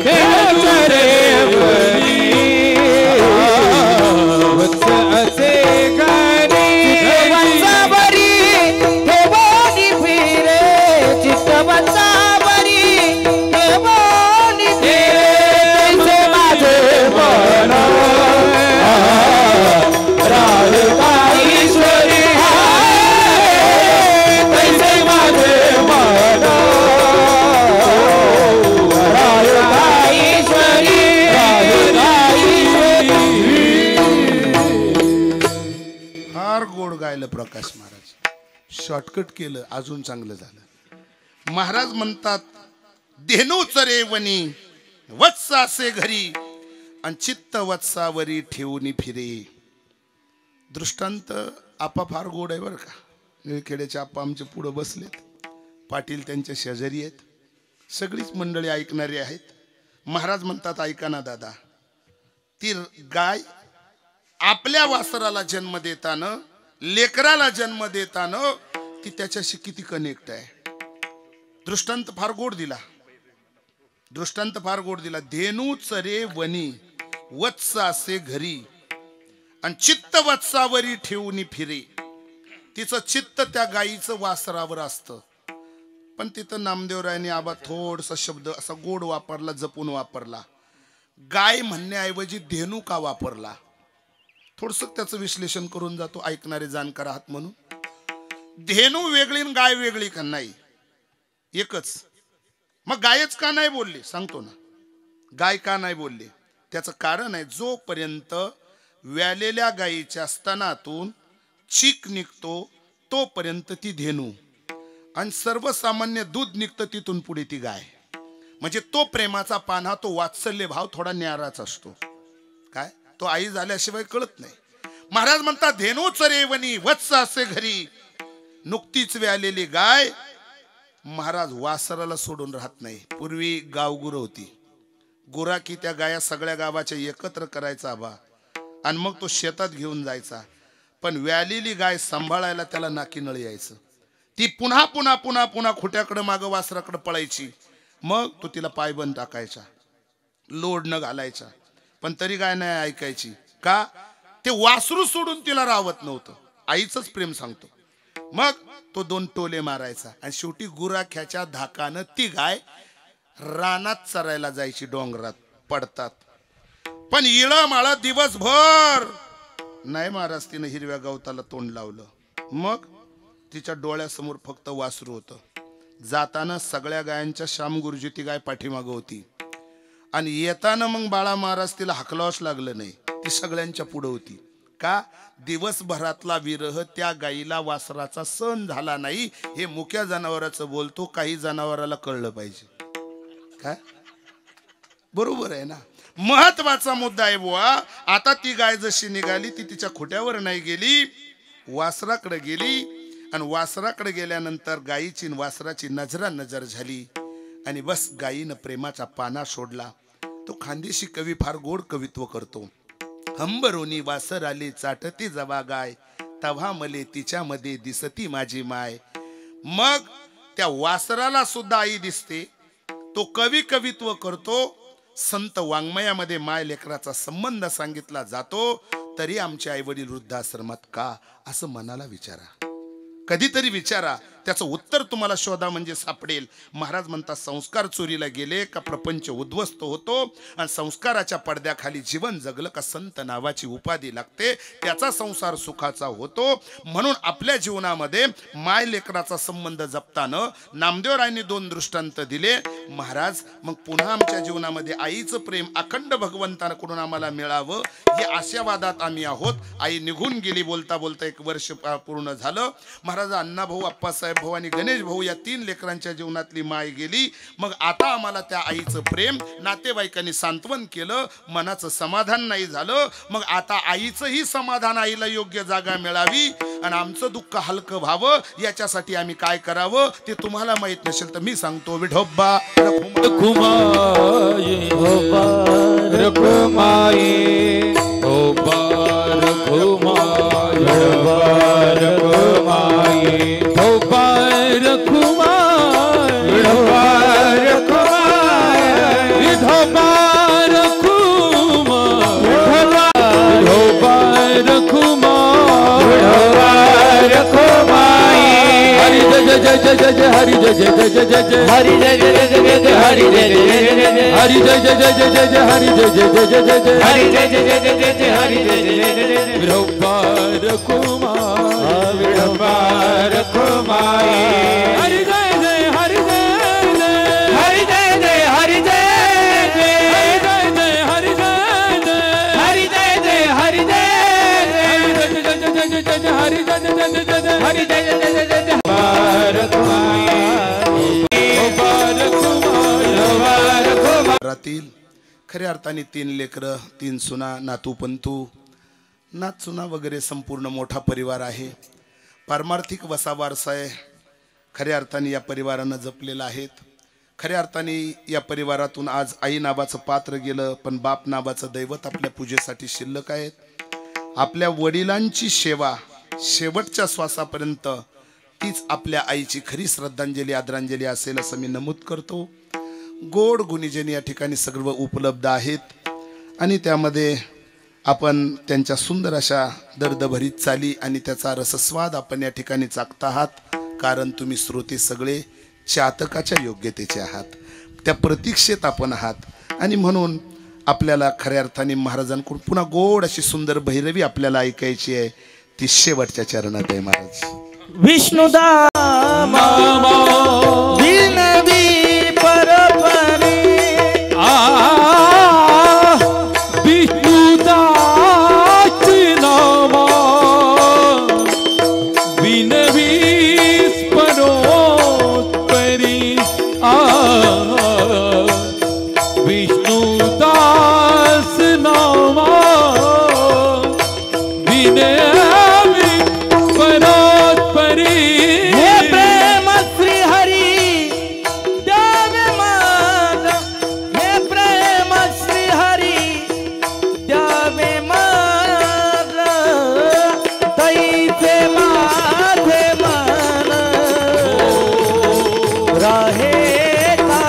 धेनुच रे वनी वच असे घरी. चित्तवंचावरी ठेवोनी फिरे, चित्तवंचावरी ठेवोनी फिरे, तैसे माझे मन राधिकाईश्वरी, तैसे माझे मन राधिकाईश्वरी, फार गोड गायलं प्रकाश महाराज. शॉर्टकट केलं, अजून चांगलं झालं. महाराज म्हणतात, धेनूच रे वनी वत्सासे घरी, आणि चित्त वत्सावरी ठेवून फिरे. दृष्टांत आपा फार गोड आहे बरं का. निळखेड्याचे आपा आमचे पुढं बसलेत, पाटील त्यांच्या शेजारी आहेत, सगळीच मंडळी ऐकणारी आहेत. महाराज म्हणतात, ऐका ना दादा, ती गाय आपल्या वासराला जन्म देताना, लेकराला जन्म देताना ती त्याच्याशी किती कनेक्ट आहे. दृष्टांत फार गोड दिला, दृष्टांत फार गोड दिला. धेनूच रे वनी वत्सासे घरी, आणि चित्त वत्सावरी ठेवून फिरे. तिचं चित्त त्या गायीचं वासरावर असतं. पण तिथं नामदेवरायांनी आबा थोडसा शब्द असा गोड वापरला, जपून वापरला. गाय म्हणण्याऐवजी धेनू का वापरला, थोडस त्याचं विश्लेषण करून जातो, ऐकणारे जाणकार आहात म्हणून. धेनू वेगळी आणि गाय वेगळी का? नाही, एकच. मग गायच का नाही बोलली? सांगतो ना. गाय का नाही बोलली त्याचं कारण आहे, जोपर्यंत व्यालेल्या गायीच्या स्तनातून चीक निघतो तोपर्यंत ती धेनू, आणि सर्वसामान्य दूध निघतं तिथून पुढे ती गाय. म्हणजे तो प्रेमाचा पान्हा, तो वात्सल्य भाव थोडा न्याराच असतो. काय तो आई झाल्याशिवाय कळत नाही. महाराज म्हणतात, धेनूच रे वनी वत्स असे घरी. नुकतीच व्यालेली गाय, महाराज वासराला सोडून राहत नाही. पूर्वी गावगुरं होती, गुराखी त्या गाया सगळ्या गावाच्या एकत्र करायचा आबा, आणि मग तो शेतात घेऊन जायचा. पण व्यालेली गाय सांभाळायला त्याला नाकी नळ यायचं. ती पुन्हा पुन्हा पुन्हा पुन्हा खुट्याकडे मागं वासराकडे पळायची. मग तो तिला पायबंद टाकायचा, लोड न घालायचा. पण तरी गाय नाही ऐकायची. का? ते वासरू सोडून तिला राहत नव्हतं. आईचंच प्रेम सांगतो. मग तो 2 टोले मारायचा, आणि शेवटी गुराख्याच्या धाकानं ती गाय रानात चरायला जायची, डोंगरात पडतात. पण इळमाळा दिवसभर नाही महाराज, तिनं हिरव्या गवताला तोंड लावलं. मग तिच्या डोळ्यासमोर फक्त वासरू होतं. जाताना सगळ्या गायांच्या श्याम गुरुजी ती गाय पाठीमागं होती, आणि येताना मग बाळा महाराज तिला हाकलावंच लागलं नाही, ती सगळ्यांच्या पुढे होती. का? दिवसभरातला विरह त्या गाईला वासराचा सहन झाला नाही. हे मुक्या जनावराचं बोलतो, काही जनावराला कळलं पाहिजे. काय बरोबर आहे ना? महत्वाचा मुद्दा आहे बुवा. आता ती गाय जशी निघाली, ती तिच्या खोट्यावर नाही गेली, वासराकडे गेली. आणि वासराकडे गेल्यानंतर गायीची वासराची नजर झाली, आणि बस गायीनं प्रेमाचा पाना सोडला. तो खानदेशी कवी फार गोड कवित्व करतो. हंबरोनी वासर आले चाटती जवा गाय, तव्हा मले तिच्यामध्ये दिसती माझी माय. मग त्या वासराला सुद्धा आई दिसते. तो कवी कवित्व करतो. संत वाङ्मयामध्ये माय लेकराचा संबंध सांगितला जातो. तरी आमचे आई वडील वृद्धाश्रमात का, असं मनाला विचारा, कधीतरी विचारा. त्याचं उत्तर तुम्हाला शोधा म्हणजे सापडेल. महाराज म्हणतात संस्कार चोरीला गेले का प्रपंच उद्ध्वस्त होतो आणि संस्काराच्या पडद्याखाली जीवन जगलं का संत नावाची उपाधी लागते, त्याचा संसार सुखाचा होतो. म्हणून आपल्या जीवनामध्ये माय लेकराचा संबंध जपताना नामदेवरायांनी 2 दृष्टांत दिले. महाराज मग पुन्हा आमच्या जीवनामध्ये आईचं प्रेम अखंड भगवंताकडून आम्हाला मिळावं हे आशावादात आम्ही आहोत. आई निघून गेली बोलता बोलता 1 वर्ष पूर्ण झालं. महाराज अण्णा भाऊ, अप्पासाहेब भाऊ आणि गणेश भाऊ या 3 लेकरांच्या जीवनातली माय गेली. मग आता आम्हाला त्या आईचं प्रेम, नातेवाईकांनी सांत्वन केलं, मनाचं समाधान नाही झालं. मग आता आईचंही समाधान, आईला योग्य जागा मिळावी आणि आमचं दुःख हलकं व्हावं याच्यासाठी आम्ही काय करावं ते तुम्हाला माहित नसेल तर मी सांगतो. विठोबा रखुमाये रखुमाये धोबा रखुमाये धोबा रखुमाये धोबा हरि जय जय जय जय जय हरि जय जय जय जय जय जय हरि जय जय जय जय जय हरि जय जय जय जय जय हरि जय जय जय जय जय जय हरि जय जय जय जय जय हरि जय जय जय जय जय हरि जय जय जय जय जय विठोबा रखुमाये हरि जय जय हरि जय जय हरि जय जय हरि जय जय हरि जय जय हरि जय जय हरि जय जय हरि जय जय जय जय हरि जय जय जय जय रातील खऱ्या अर्थाने 3 लेकरं, 3 सुना, नातू पंतू, नात सुना वगैरे संपूर्ण मोठा परिवार आहे. पारमार्थिक वसावारसाय खऱ्या अर्थाने या परिवारानं जपलेला आहेत. खऱ्या अर्थाने या परिवारातून आज आई नावाचं पात्र गेलं, पण बाप नावाचं दैवत आपल्या पूजेसाठी शिल्लक आहेत. आपल्या वडिलांची सेवा शेवटच्या श्वासापर्यंत तीच आपल्या आईची खरी श्रद्धांजली, आदरांजली असेल असं मी नमूद करतो. गोड गुणीजन या ठिकाणी सर्व उपलब्ध आहेत आणि त्यामध्ये आपण त्यांच्या सुंदर अशा दर्दभरीत चाली आणि त्याचा रसस्वाद आपण या ठिकाणी चाखत आहात. कारण तुम्ही श्रोते सगळे चातकाच्या योग्यतेचे आहात, त्या प्रतीक्षेत आपण आहात. आणि म्हणून आपल्याला खऱ्या अर्थाने महाराजांकडून पुन्हा गोड अशी सुंदर भैरवी आपल्याला ऐकायची आहे. ती शेवटच्या चरणात आहे. महाराज विष्णुदामा विनवी परपरी विष्णुदाची नामा विनवीस परोपरी विष्णुदास नामा विनवी परोपरी हे प्रेम श्री हरी द्यावे मान, हे प्रेम श्री हरी द्यावे मान, तैसे माझे मन राहे का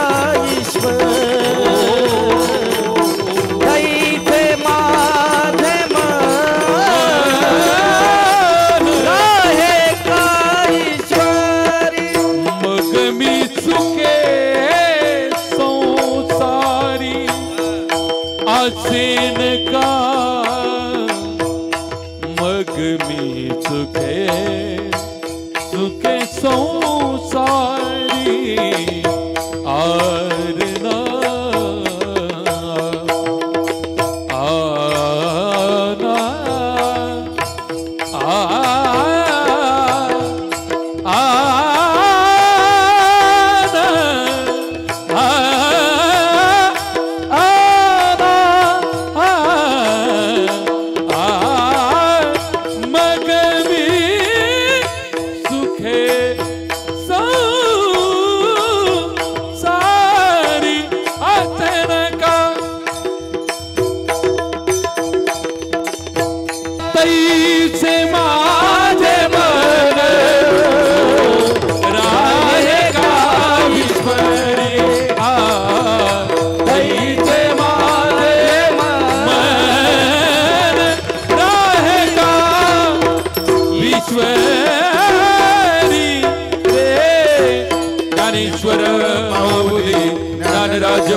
ईश्वर, तैसे माझे मन राहे का ईश्वर. मग मी चुके संसारी असेन का, मग मी चुके संसारी आरना आना मग मी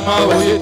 कर्म होई